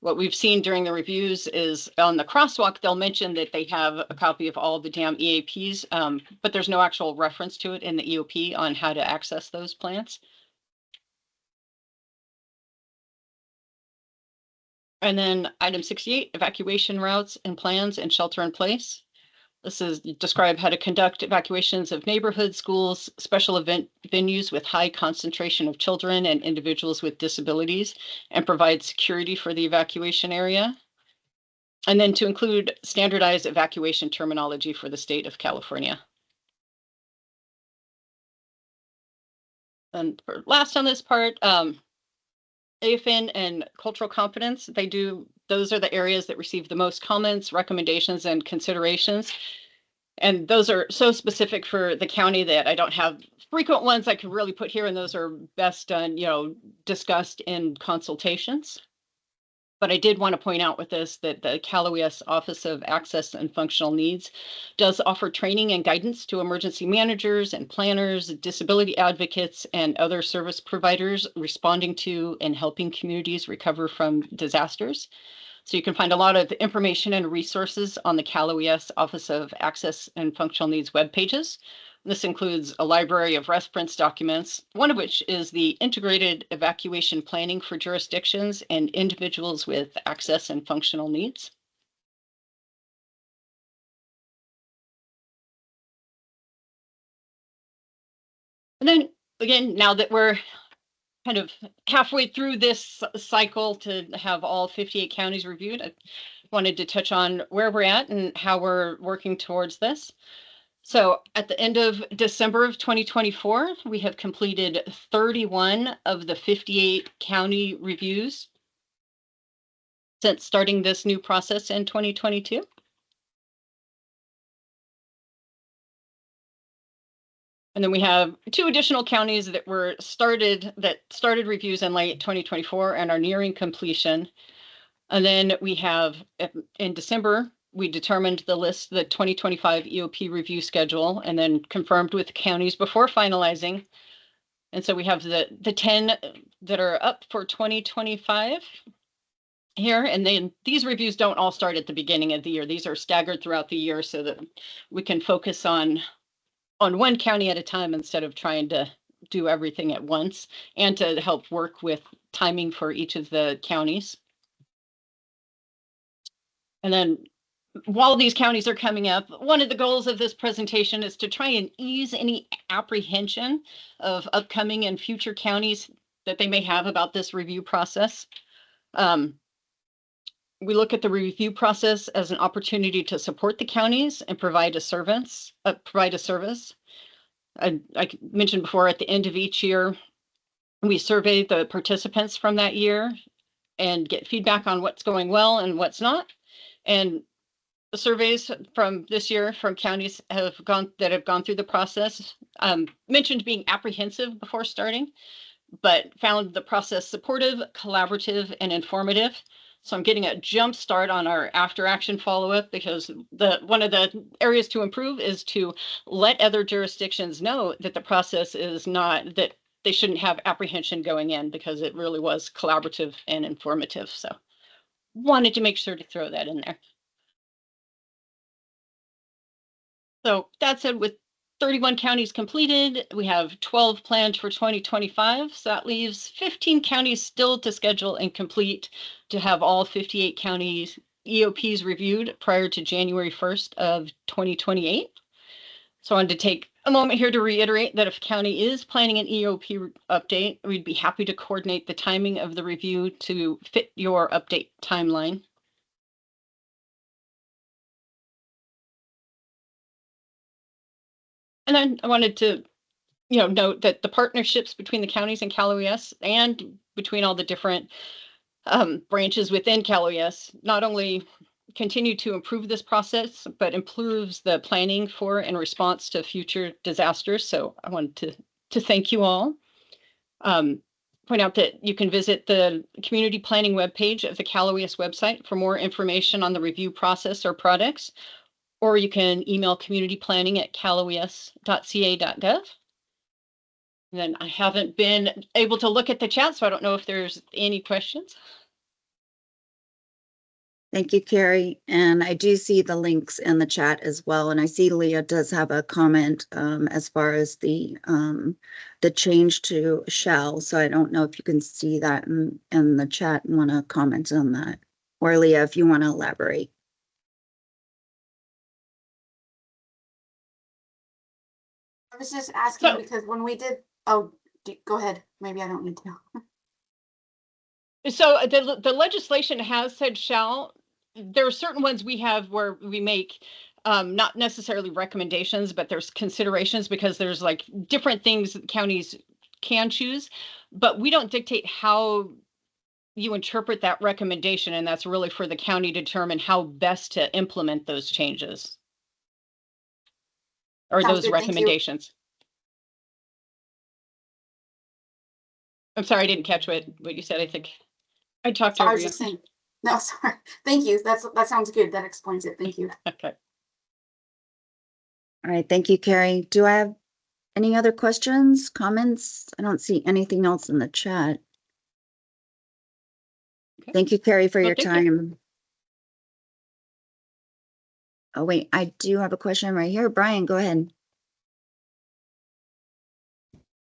What we've seen during the reviews is on the crosswalk, they'll mention that they have a copy of all the dam EAPs, but there's no actual reference to it in the EOP on how to access those plans. And then item 68, evacuation routes and plans and shelter in place. This is describe how to conduct evacuations of neighborhoods, schools, special event venues with high concentration of children and individuals with disabilities, and provide security for the evacuation area. And then to include standardized evacuation terminology for the state of California. And for last on this part, AFN and cultural competence, those are the areas that receive the most comments, recommendations, and considerations. And those are so specific for the county that I don't have frequent ones I can really put here, and those are best done, discussed in consultations. But I did want to point out with this that the Cal OES Office of Access and Functional Needs does offer training and guidance to emergency managers and planners, disability advocates, and other service providers responding to and helping communities recover from disasters. So you can find a lot of information and resources on the Cal OES Office of Access and Functional Needs web pages. This includes a library of reference documents, one of which is the Integrated Evacuation Planning for Jurisdictions and Individuals with Access and Functional Needs. And then again, now that we're kind of halfway through this cycle to have all 58 counties reviewed, I wanted to touch on where we're at and how we're working towards this. So at the end of December of 2024, we have completed 31 of the 58 county reviews since starting this new process in 2022. And then we have 2 additional counties that started reviews in late 2024 and are nearing completion. And then we have in December, we determined the 2025 EOP review schedule, and then confirmed with the counties before finalizing. And so we have the 10 that are up for 2025 here. And then these reviews don't all start at the beginning of the year. These are staggered throughout the year so that we can focus on one county at a time instead of trying to do everything at once, and to help work with timing for each of the counties. And then while these counties are coming up, one of the goals of this presentation is to try and ease any apprehension of upcoming and future counties that they may have about this review process. We look at the review process as an opportunity to support the counties and provide a service. I mentioned before, at the end of each year, we survey the participants from that year and get feedback on what's going well and what's not. And the surveys from this year from counties that have gone through the process mentioned being apprehensive before starting, but found the process supportive, collaborative, and informative. So I'm getting a jump start on our after action follow-up, because one of the areas to improve is to let other jurisdictions know that the process is not, that they shouldn't have apprehension going in because it really was collaborative and informative. So wanted to make sure to throw that in there. So that said, with 31 counties completed, we have 12 planned for 2025. So that leaves 15 counties still to schedule and complete to have all 58 counties EOPs reviewed prior to January 1st of 2028. So I wanted to take a moment here to reiterate that if a county is planning an EOP update, we'd be happy to coordinate the timing of the review to fit your update timeline. And then I wanted to, note that the partnerships between the counties and Cal OES and between all the different branches within Cal OES not only continue to improve this process, but improves the planning for and response to future disasters. So I wanted to thank you all. Point out that you can visit the community planning webpage of the Cal OES website for more information on the review process or products, or you can email communityplanning@caloes.ca.gov. And then I haven't been able to look at the chat, so I don't know if there's any questions. Thank you, Cari. And I do see the links in the chat as well. And I see Leah does have a comment as far as the change to shall. So I don't know if you can see that in the chat and want to comment on that. Or Leah, if you want to elaborate. I was just asking because when we did, go ahead. Maybe I don't need to. So the legislation has said shall. There are certain ones we have where we make not necessarily recommendations, but there's considerations because there's like different things that counties can choose, but we don't dictate how you interpret that recommendation, and that's really for the county to determine how best to implement those changes or Sounds those good, recommendations. I'm sorry, I didn't catch what you said. I think I talked So I over was you. just saying. No, sorry. Thank you. That sounds good. That explains it. Thank you. Okay. All right. Thank you, Cari. Do I have any other questions, comments? I don't see anything else in the chat. Okay. Thank you, Cari, for your thank time. you. Oh, wait, I do have a question right here. Brian, go ahead.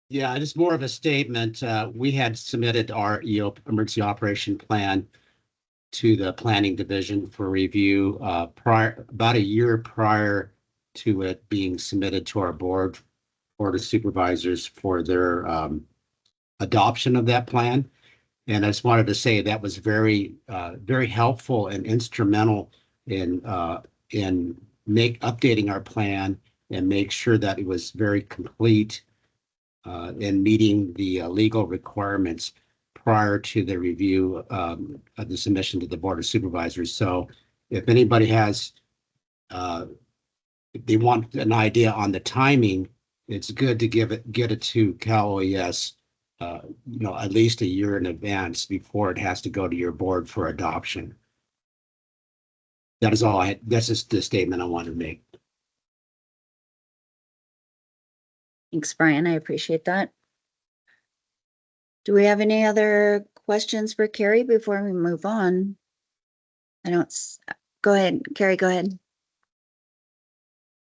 Yeah, just more of a statement. We had submitted our emergency operation plan to the planning division for review about a year prior to it being submitted to our board of supervisors for their adoption of that plan. And I just wanted to say that was very, very helpful and instrumental in updating our plan and make sure that it was very complete and meeting the legal requirements prior to the review of the submission to the Board of Supervisors. So if anybody has, if they want an idea on the timing, it's good to get it to Cal OES, at least a year in advance before it has to go to your board for adoption. That is all that's just the statement I wanted to make. Thanks, Brian. I appreciate that. Do we have any other questions for Cari before we move on? I don't. Go ahead, Cari, go ahead.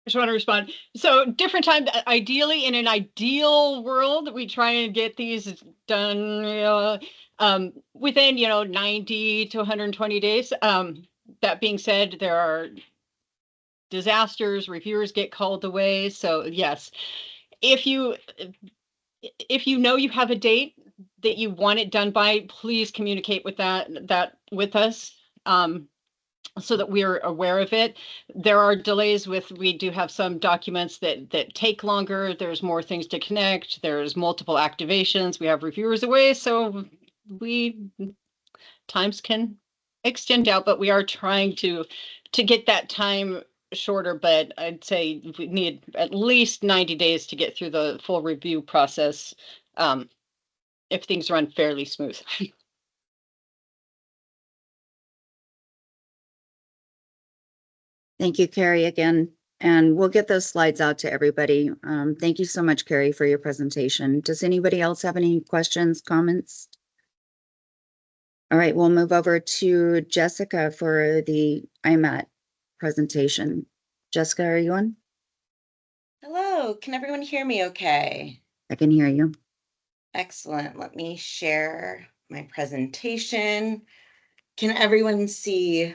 I just want to respond. So different time, ideally in an ideal world, we try and get these done within, 90 to 120 days. That being said, there are disasters, reviewers get called away. So yes, if you know you have a date that you want it done by, please communicate with that with us. So that we're aware of it. There are delays we do have some documents that take longer. There's more things to connect. There's multiple activations. We have reviewers away. So times can extend out, but we are trying to get that time shorter, but I'd say we need at least 90 days to get through the full review process if things run fairly smooth. Thank you, Cari, again. And we'll get those slides out to everybody. Thank you so much, Cari, for your presentation. Does anybody else have any questions, comments? All right, we'll move over to Jessica for the IMAT presentation. Jessica, are you on? Hello, can everyone hear me okay? I can hear you. Excellent. Let me share my presentation. Can everyone see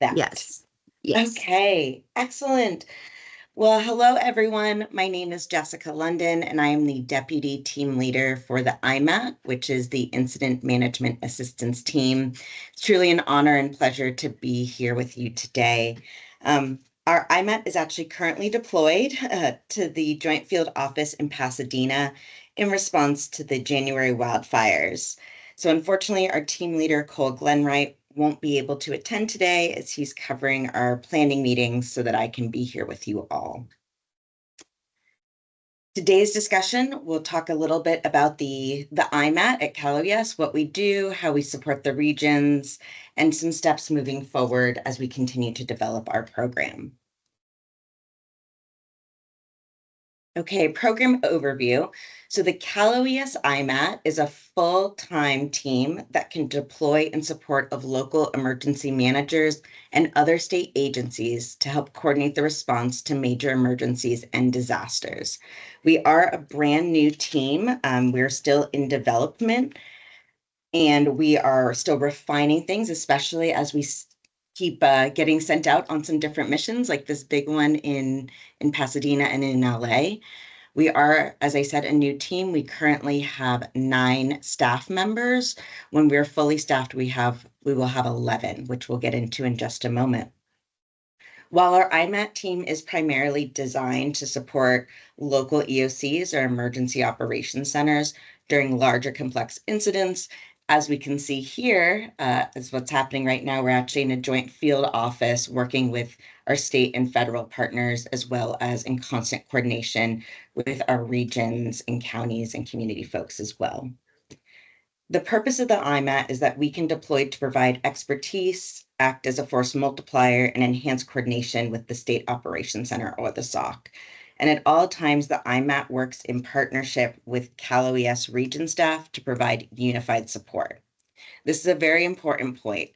that? Yes. Yes. Okay, excellent. Well, hello, everyone. My name is Jessica London, and I am the Deputy Team Leader for the IMAT, which is the Incident Management Assistance Team. It's truly an honor and pleasure to be here with you today. Our IMAT is actually currently deployed to the Joint Field Office in Pasadena in response to the January wildfires. So unfortunately, our team leader, Glenwright, won't be able to attend today as he's covering our planning meetings so that I can be here with you all. Today's discussion, we'll talk a little bit about the IMAT at Cal OES, what we do, how we support the regions, and some steps moving forward as we continue to develop our program. Okay, program overview. So the Cal OES IMAT is a full-time team that can deploy in support of local emergency managers and other state agencies to help coordinate the response to major emergencies and disasters. We are a brand new team. We're still in development, and we are still refining things, especially as we keep getting sent out on some different missions, like this big one in Pasadena and in LA. We are, as I said, a new team. We currently have 9 staff members. When we're fully staffed, we will have 11, which we'll get into in just a moment. While our IMAT team is primarily designed to support local EOCs or emergency operations centers during larger complex incidents, as we can see here, is what's happening right now. We're actually in a joint field office working with our state and federal partners, as well as in constant coordination with our regions and counties and community folks as well. The purpose of the IMAT is that we can deploy to provide expertise, act as a force multiplier, and enhance coordination with the State Operations Center or the SOC. And at all times, the IMAT works in partnership with Cal OES region staff to provide unified support. This is a very important point.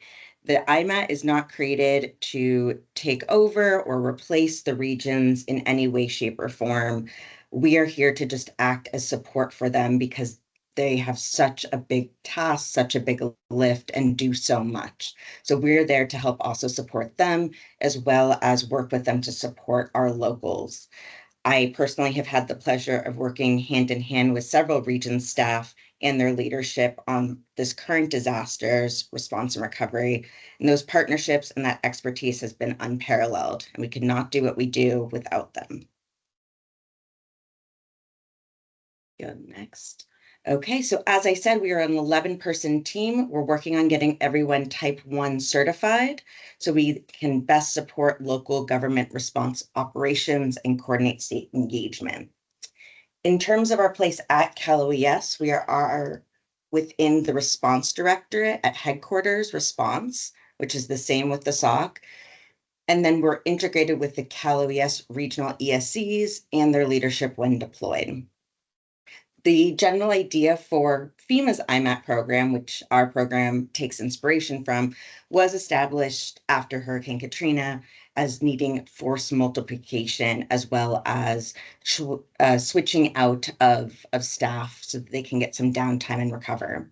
The IMAT is not created to take over or replace the regions in any way, shape, or form. We are here to just act as support for them because they have such a big task, such a big lift, and do so much. So we're there to help also support them, as well as work with them to support our locals. I personally have had the pleasure of working hand in hand with several region staff and their leadership on this current disasters response and recovery. And those partnerships and that expertise has been unparalleled, and we could not do what we do without them. Go next. Okay, so as I said, we are an 11-person team. We're working on getting everyone Type 1 certified so we can best support local government response operations and coordinate state engagement. In terms of our place at Cal OES, we are within the response directorate at headquarters response, which is the same with the SOC. And then we're integrated with the Cal OES regional ESCs and their leadership when deployed. The general idea for FEMA's IMAT program, which our program takes inspiration from, was established after Hurricane Katrina as needing force multiplication, as well as switching out of staff so that they can get some downtime and recover.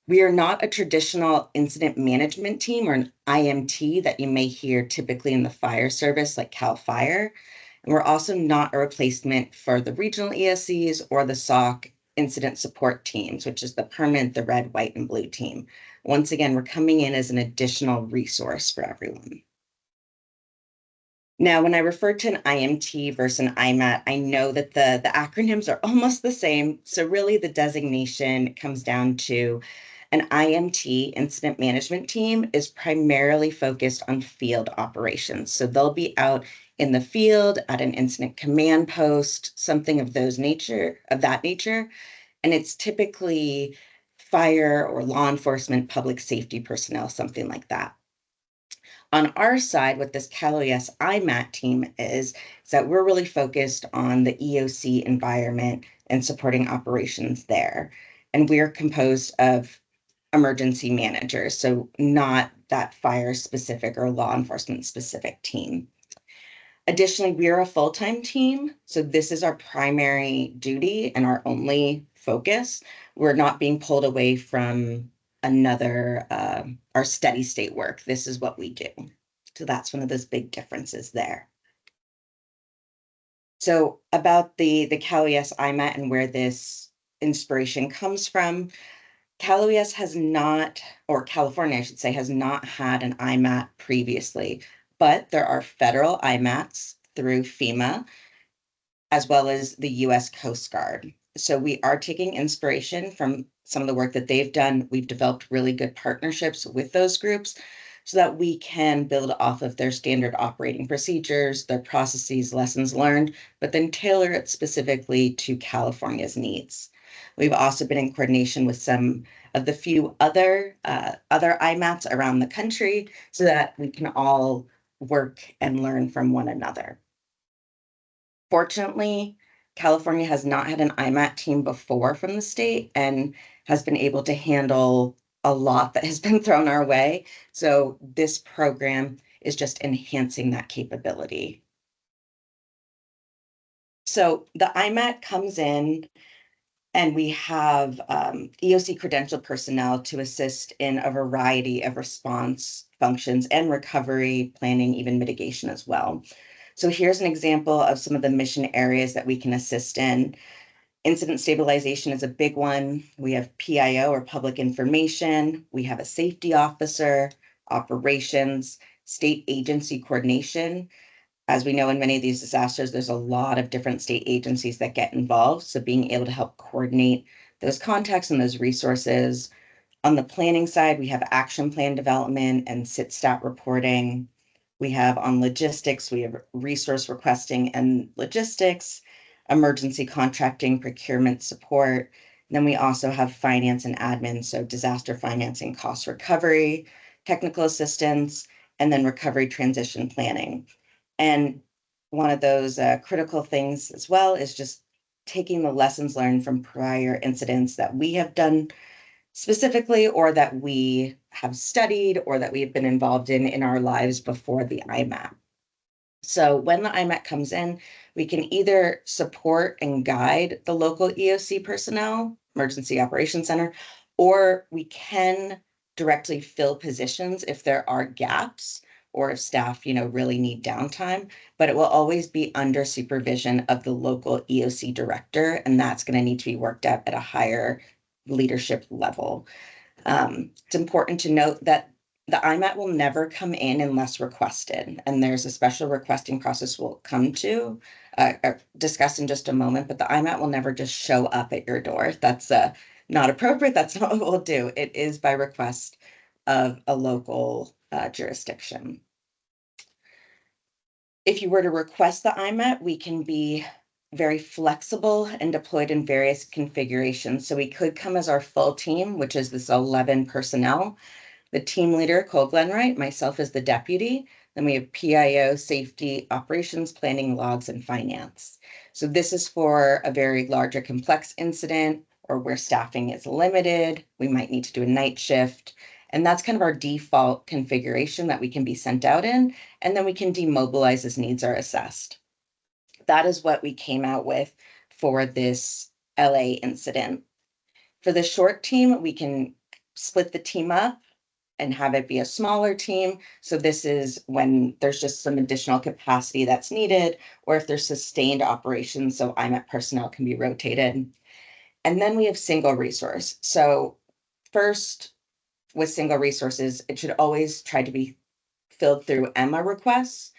We are not a traditional incident management team or an IMT that you may hear typically in the fire service like CAL FIRE. And we're also not a replacement for the regional ESCs or the SOC incident support teams, which is the permanent, the red, white, and blue team. Once again, we're coming in as an additional resource for everyone. Now, when I refer to an IMT versus an IMAT, I know that the acronyms are almost the same. So really the designation comes down to an IMT, incident management team, is primarily focused on field operations. So they'll be out in the field at an incident command post, something of that nature. And it's typically fire or law enforcement, public safety personnel, something like that. On our side, what this CalOES IMAT team is that we're really focused on the EOC environment and supporting operations there. And we are composed of emergency managers, so not that fire specific or law enforcement specific team. Additionally, we are a full-time team, so this is our primary duty and our only focus. We're not being pulled away from another, our steady state work. This is what we do. So that's one of those big differences there. So about the CalOES IMAT and where this inspiration comes from, CalOES has not, or California, I should say, has not had an IMAT previously, but there are federal IMATs through FEMA, as well as the US Coast Guard. So we are taking inspiration from some of the work that they've done. We've developed really good partnerships with those groups so that we can build off of their standard operating procedures, their processes, lessons learned, but then tailor it specifically to California's needs. We've also been in coordination with some of the few other IMATs around the country so that we can all work and learn from one another. Fortunately, California has not had an IMAT team before from the state and has been able to handle a lot that has been thrown our way. So this program is just enhancing that capability. So the IMAT comes in and we have EOC credentialed personnel to assist in a variety of response functions and recovery planning, even mitigation as well. So here's an example of some of the mission areas that we can assist in. Incident stabilization is a big one. We have PIO or public information. We have a safety officer, operations, state agency coordination. As we know, in many of these disasters, there's a lot of different state agencies that get involved. So being able to help coordinate those contacts and those resources. On the planning side, we have action plan development and SIT-STAT reporting. We have on logistics, we have resource requesting and logistics, emergency contracting, procurement support. And then we also have finance and admin, so disaster financing, cost recovery, technical assistance, and then recovery transition planning. And one of those critical things as well is just taking the lessons learned from prior incidents that we have done specifically, or that we have studied, or that we have been involved in our lives before the IMAT. So when the IMAT comes in, we can either support and guide the local EOC personnel, Emergency Operations Center, or we can directly fill positions if there are gaps or if staff, really need downtime, but it will always be under supervision of the local EOC director, and that's going to need to be worked out at a higher leadership level. It's important to note that the IMAT will never come in unless requested, and there's a special requesting process we'll come to discuss in just a moment, but the IMAT will never just show up at your door. That's not appropriate. That's not what we'll do. It is by request of a local jurisdiction. If you were to request the IMAT, we can be very flexible and deployed in various configurations. So we could come as our full team, which is this 11 personnel. The team leader, Cole Glenwright, myself as the deputy. Then we have PIO, safety, operations, planning, logs, and finance. So this is for a very large or complex incident or where staffing is limited. We might need to do a night shift. And that's kind of our default configuration that we can be sent out in. And then we can demobilize as needs are assessed. That is what we came out with for this LA incident. For the short team, we can split the team up and have it be a smaller team. So this is when there's just some additional capacity that's needed, or if there's sustained operations, so IMAT personnel can be rotated. And then we have single resource. So first, with single resources, it should always try to be filled through EMA requests.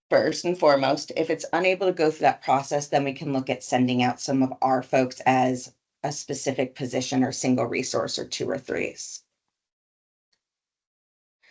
First and foremost, if it's unable to go through that process, then we can look at sending out some of our folks as a specific position or single resource or 2 or 3s.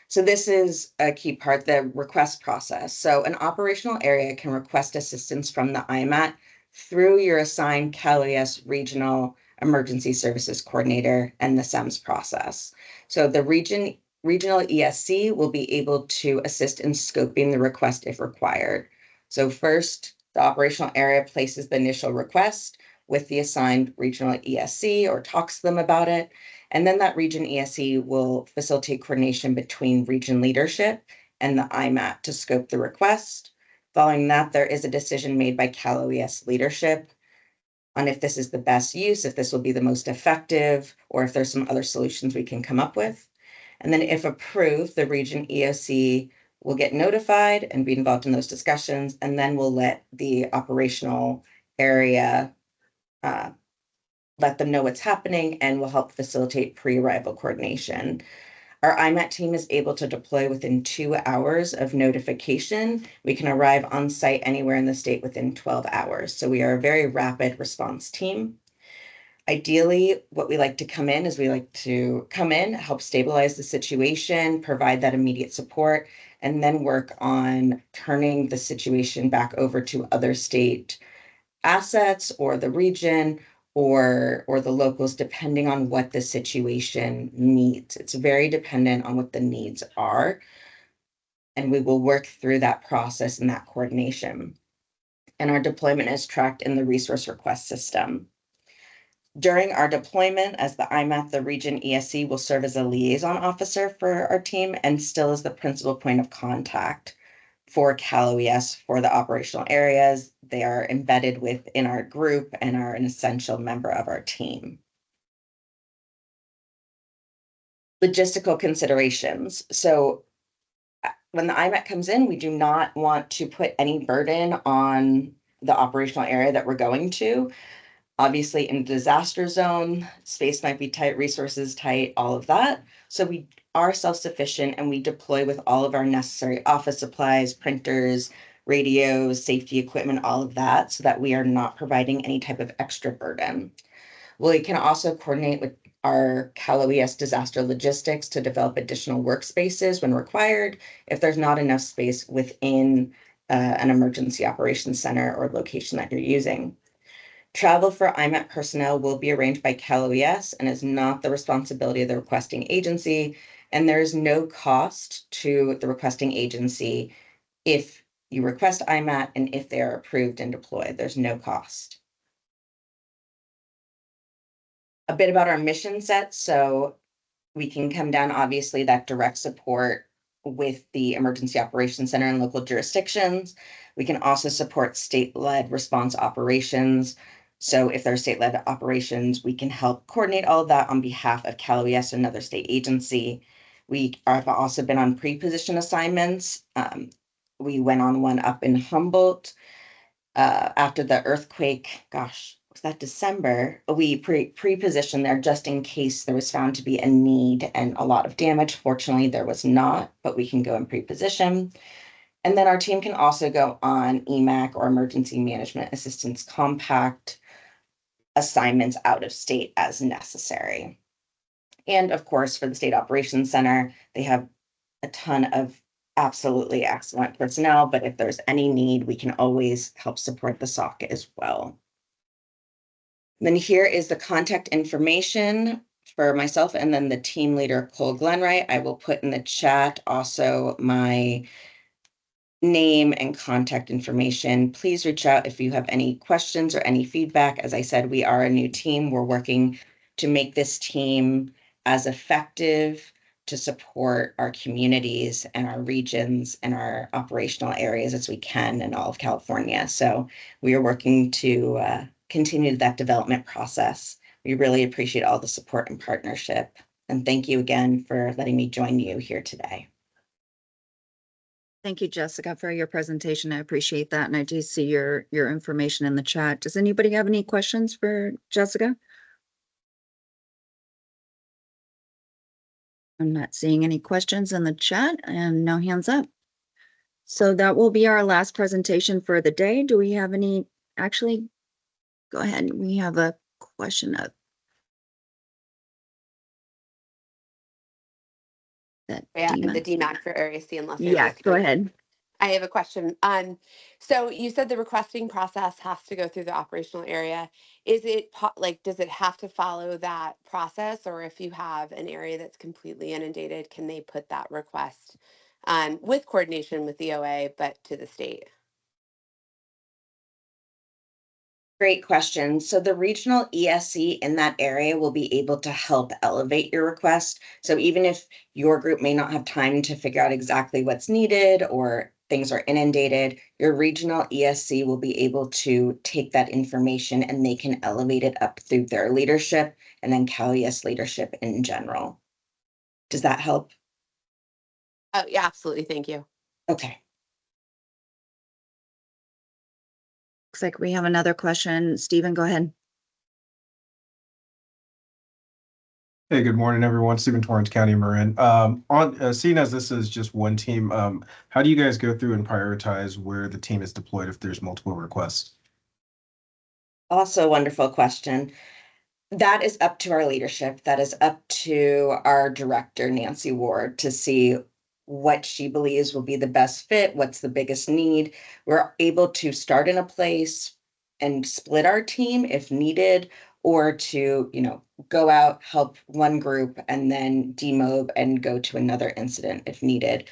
So this is a key part, the request process. So an operational area can request assistance from the IMAT through your assigned CalOES Regional Emergency Services Coordinator and the SEMS process. So the region Regional ESC will be able to assist in scoping the request if required. So first, the operational area places the initial request with the assigned regional ESC or talks to them about it. And then that region ESC will facilitate coordination between region leadership and the IMAT to scope the request. Following that, there is a decision made by Cal OES leadership on if this is the best use, if this will be the most effective, or if there's some other solutions we can come up with. And then if approved, the region EOC will get notified and be involved in those discussions, and then we'll let the operational area let them know what's happening and will help facilitate pre-arrival coordination. Our IMAT team is able to deploy within 2 hours of notification. We can arrive on site anywhere in the state within 12 hours. So we are a very rapid response team. Ideally, what we like to come in is we like to come in, help stabilize the situation, provide that immediate support, and then work on turning the situation back over to other state assets or the region or the locals, depending on what the situation needs. It's very dependent on what the needs are, and we will work through that process and that coordination. And our deployment is tracked in the resource request system. During our deployment as the IMAT, the region ESC will serve as a liaison officer for our team and still is the principal point of contact for Cal OES for the operational areas. They are embedded within our group and are an essential member of our team. Logistical considerations. So when the IMAT comes in, we do not want to put any burden on the operational area that we're going to. Obviously, in a disaster zone, space might be tight, resources tight, all of that. So we are self-sufficient and we deploy with all of our necessary office supplies, printers, radios, safety equipment, all of that, so that we are not providing any type of extra burden. We can also coordinate with our Cal OES disaster logistics to develop additional workspaces when required, if there's not enough space within an emergency operations center or location that you're using. Travel for IMAT personnel will be arranged by Cal OES and is not the responsibility of the requesting agency, and there is no cost to the requesting agency if you request IMAT and if they are approved and deployed. There's no cost. A bit about our mission set. So we can come down, obviously, that direct support with the Emergency Operations Center and local jurisdictions. We can also support state-led response operations. So if there's state-led operations, we can help coordinate all of that on behalf of Cal OES, another state agency. We have also been on pre-position assignments. We went on one up in Humboldt after the earthquake. Gosh, was that December? We pre-positioned there just in case there was found to be a need and a lot of damage. Fortunately, there was not, but we can go in pre-position. And then our team can also go on EMAC or Emergency Management Assistance Compact assignments out of state as necessary. And of course, for the State Operations Center, they have a ton of absolutely excellent personnel, but if there's any need, we can always help support the SOC as well. Then here is the contact information for myself and then the team leader, Cole Glenwright. I will put in the chat also my name and contact information. Please reach out if you have any questions or any feedback. As I said, we are a new team. We're working to make this team as effective to support our communities and our regions and our operational areas as we can in all of California. So we are working to continue that development process. We really appreciate all the support and partnership. And thank you again for letting me join you here today. Thank you, Jessica, for your presentation. I appreciate that. And I do see your information in the chat. Does anybody have any questions for Jessica? I'm not seeing any questions in the chat and no hands up. So that will be our last presentation for the day. Do we have any? Actually, go ahead. We have a question up. Yeah, the DMAC for Area C in Los Yeah, Angeles. go ahead. I have a question. So you said the requesting process has to go through the operational area. Is it like, does it have to follow that process, or if you have an area that's completely inundated, can they put that request with coordination with the OA, but to the state? Great question. So the regional ESC in that area will be able to help elevate your request. So even if your group may not have time to figure out exactly what's needed or things are inundated, your regional ESC will be able to take that information and they can elevate it up through their leadership and then CalES leadership in general. Does that help? Oh, yeah, absolutely. Thank you. Okay. Looks like we have another question. Stephen, go ahead. Hey, good morning, everyone. Stephen Torrance, County Marin. Seeing as this is just one team, how do you guys go through and prioritize where the team is deployed if there's multiple requests? Also a wonderful question. That is up to our leadership. That is up to our director, Nancy Ward, to see what she believes will be the best fit, what's the biggest need. We're able to start in a place and split our team if needed, or to, go out, help one group, and then demob and go to another incident if needed.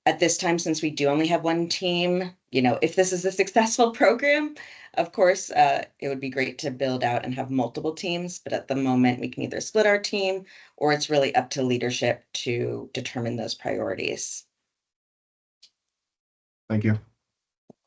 At this time, since we do only have one team, if this is a successful program, of course, it would be great to build out and have multiple teams, but at the moment we can either split our team or it's really up to leadership to determine those priorities. Thank you. Of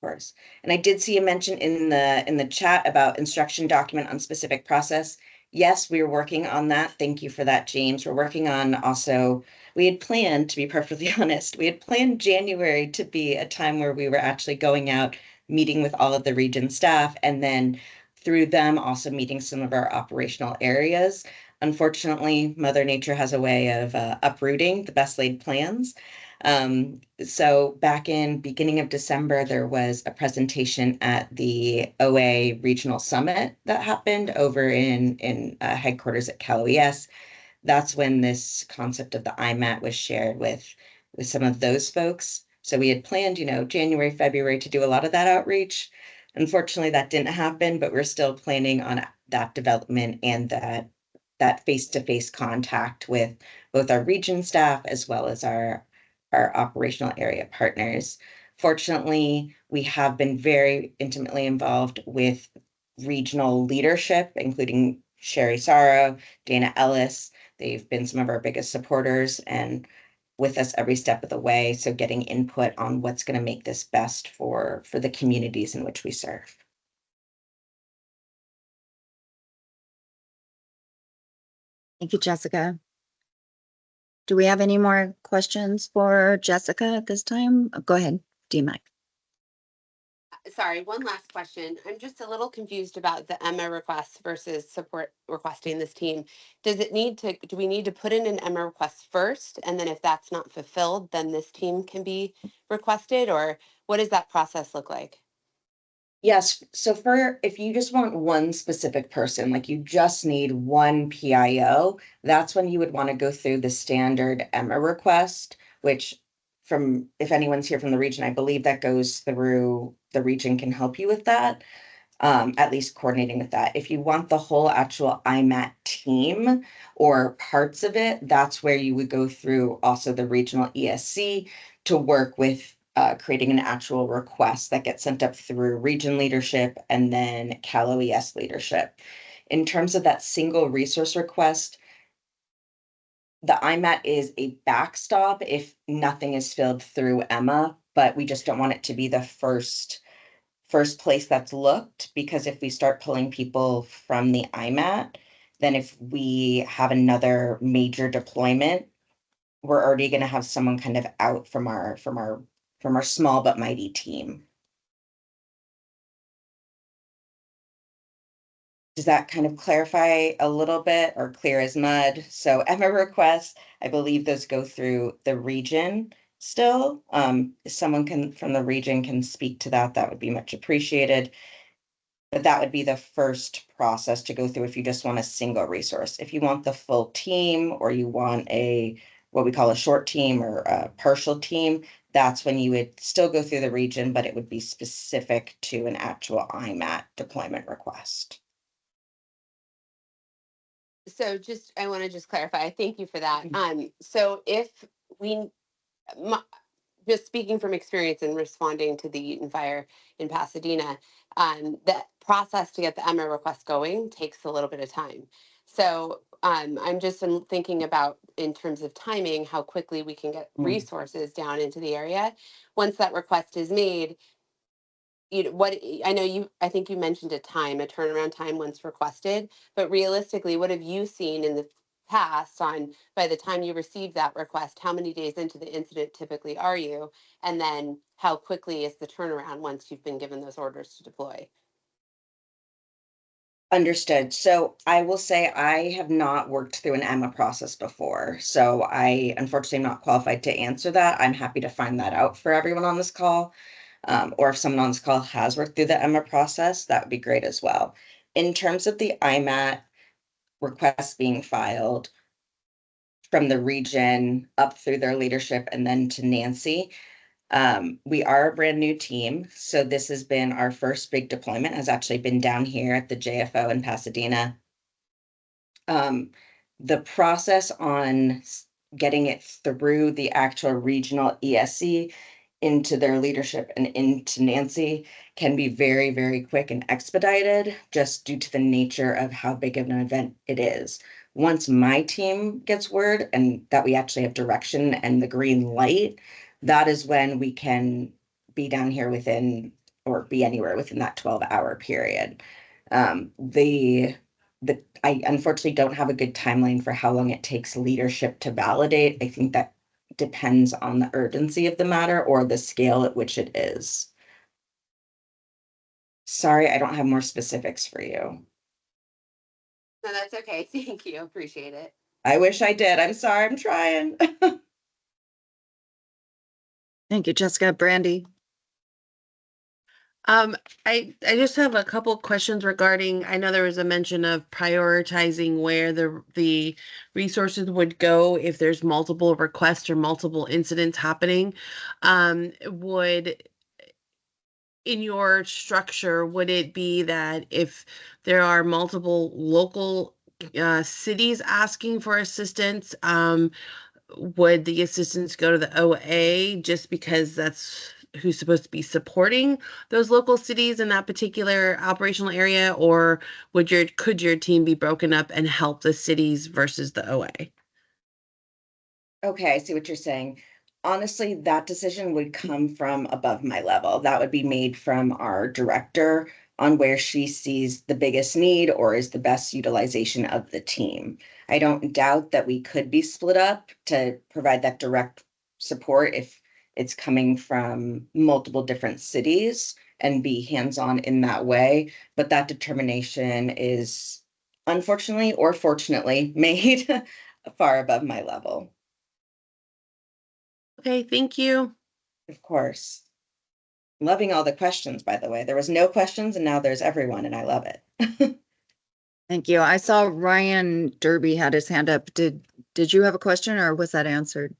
course. And I did see a mention in the chat about instruction document on specific process. Yes, we are working on that. Thank you for that, James. We're working on also, we had planned, to be perfectly honest, we had planned January to be a time where we were actually going out, meeting with all of the region staff, and then through them also meeting some of our operational areas. Unfortunately, Mother Nature has a way of uprooting the best laid plans. So back in beginning of December, there was a presentation at the OA Regional Summit that happened over in headquarters at CalES. That's when this concept of the IMAT was shared with some of those folks. So we had planned, January, February to do a lot of that outreach. Unfortunately, that didn't happen, but we're still planning on that development and that face-to-face contact with both our region staff as well as our operational area partners. Fortunately, we have been very intimately involved with regional leadership, including Sherry Sorrow, Dana Ellis. They've been some of our biggest supporters and with us every step of the way. So getting input on what's going to make this best for the communities in which we serve. Thank you, Jessica. Do we have any more questions for Jessica at this time? Go ahead, DMAC. Sorry, one last question. I'm just a little confused about the EMA requests versus support requesting this team. Do we need to put in an EMA request first? And then if that's not fulfilled, then this team can be requested, or what does that process look like? Yes, so if you just want one specific person, like you just need one PIO, that's when you would want to go through the standard EMA request, which if anyone's here from the region, I believe that goes through, the region can help you with that, at least coordinating with that. If you want the whole actual IMAT team or parts of it, that's where you would go through also the regional ESC to work with creating an actual request that gets sent up through region leadership and then CalOES leadership. In terms of that single resource request, the IMAT is a backstop if nothing is filled through EMA, but we just don't want it to be the first place that's looked, because if we start pulling people from the IMAT, then if we have another major deployment, we're already going to have someone kind of out from our small but mighty team. Does that kind of clarify a little bit, or clear as mud? So EMA requests, I believe those go through the region still. If someone from the region can speak to that, that would be much appreciated. But that would be the first process to go through if you just want a single resource. If you want the full team, or you want what we call a short team or a partial team, that's when you would still go through the region, but it would be specific to an actual IMAT deployment request. So I want to just clarify, thank you for that. So if we, just speaking from experience in responding to the Eaton fire in Pasadena, that process to get the EMA request going takes a little bit of time. So I'm just thinking about, in terms of timing, how quickly we can get resources down into the area. Once that request is made, I think you mentioned a turnaround time once requested, but realistically, what have you seen in the past on, by the time you receive that request, how many days into the incident typically are you? And then how quickly is the turnaround once you've been given those orders to deploy? Understood. So I will say I have not worked through an EMA process before. So I unfortunately am not qualified to answer that. I'm happy to find that out for everyone on this call. Or if someone on this call has worked through the EMA process, that would be great as well. In terms of the IMAT requests being filed from the region up through their leadership and then to Nancy, we are a brand new team. So this has been our first big deployment, has actually been down here at the JFO in Pasadena. The process on getting it through the actual regional ESC into their leadership and into Nancy can be very, very quick and expedited, just due to the nature of how big of an event it is. Once my team gets word and that we actually have direction and the green light, that is when we can be down here within, or be anywhere within that 12-hour period. I unfortunately don't have a good timeline for how long it takes leadership to validate. I think that depends on the urgency of the matter or the scale at which it is. Sorry, I don't have more specifics for you. No, that's okay. Thank you. Appreciate it. I wish I did. I'm sorry. I'm trying. Thank you, Jessica. Brandy. I just have a couple questions regarding, I know there was a mention of prioritizing where the resources would go if there's multiple requests or multiple incidents happening. In your structure, would it be that if there are multiple local cities asking for assistance, would the assistance go to the OA just because that's who's supposed to be supporting those local cities in that particular operational area, or could your team be broken up and help the cities versus the OA? Okay, I see what you're saying. Honestly, that decision would come from above my level. That would be made from our director on where she sees the biggest need or is the best utilization of the team. I don't doubt that we could be split up to provide that direct support if it's coming from multiple different cities and be hands-on in that way. But that determination is unfortunately or fortunately made far above my level. Okay, thank you. Of course. Loving all the questions, by the way. There was no questions and now there's everyone and I love it. Thank you. I saw Ryan Derby had his hand up. Did you have a question or was that answered?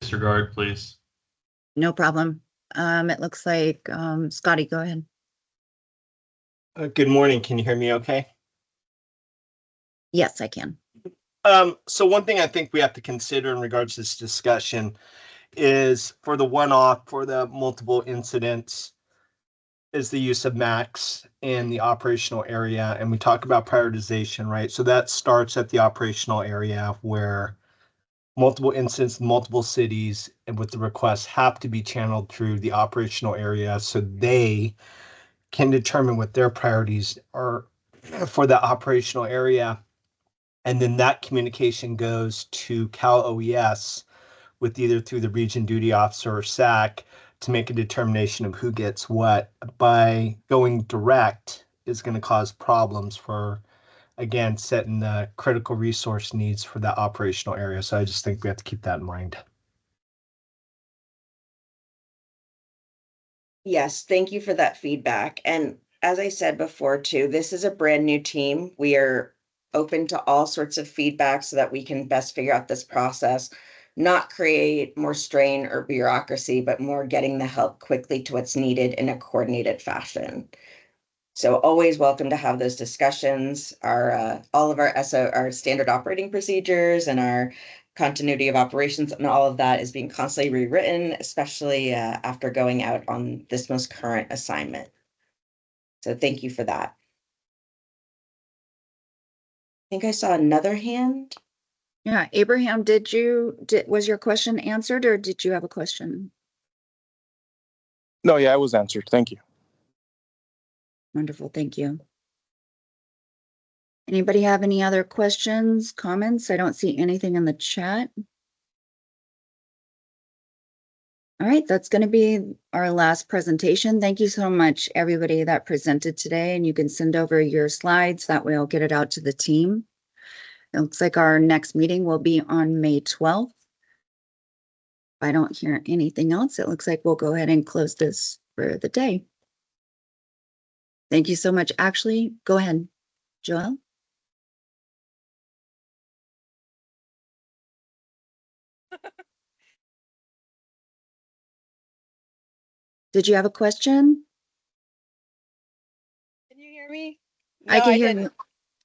Disregard, please. No problem. It looks like Scotty, go ahead. Good morning. Can you hear me okay? Yes, I can. So one thing I think we have to consider in regards to this discussion is for the one-off, for the multiple incidents, is the use of MACs in the operational area. And we talk about prioritization, right? So that starts at the operational area where multiple incidents, multiple cities, and with the requests have to be channeled through the operational area so they can determine what their priorities are for the operational area. And then that communication goes to Cal OES with either through the region duty officer or SAC to make a determination of who gets what. By going direct is going to cause problems for, again, setting the critical resource needs for that operational area. So I just think we have to keep that in mind. Yes, thank you for that feedback. And as I said before too, this is a brand new team. We are open to all sorts of feedback so that we can best figure out this process. not create more strain or bureaucracy, but more getting the help quickly to what's needed in a coordinated fashion. So always welcome to have those discussions. All of our standard operating procedures and our continuity of operations and all of that is being constantly rewritten, especially after going out on this most current assignment. So thank you for that. I think I saw another hand. Yeah, Abraham, was your question answered or did you have a question? No, yeah, it was answered. Thank you. Wonderful, thank you. Anybody have any other questions, comments? I don't see anything in the chat. All right, that's going to be our last presentation. Thank you so much, everybody that presented today, and you can send over your slides. That way I'll get it out to the team. It looks like our next meeting will be on May 12th. If I don't hear anything else, it looks like we'll go ahead and close this for the day. Thank you so much. Actually, go ahead, Joelle. Did you have a question? Can you hear me? I can hear didn't. you.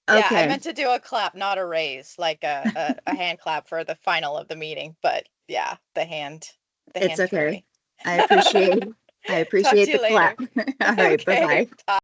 Yeah, Okay. I meant to do a clap, not a raise, like a hand clap for the final of the meeting. But yeah, the hand. It's okay. Fury. I appreciate Talk to you the later. clap. All right, Okay, bye-bye. bye.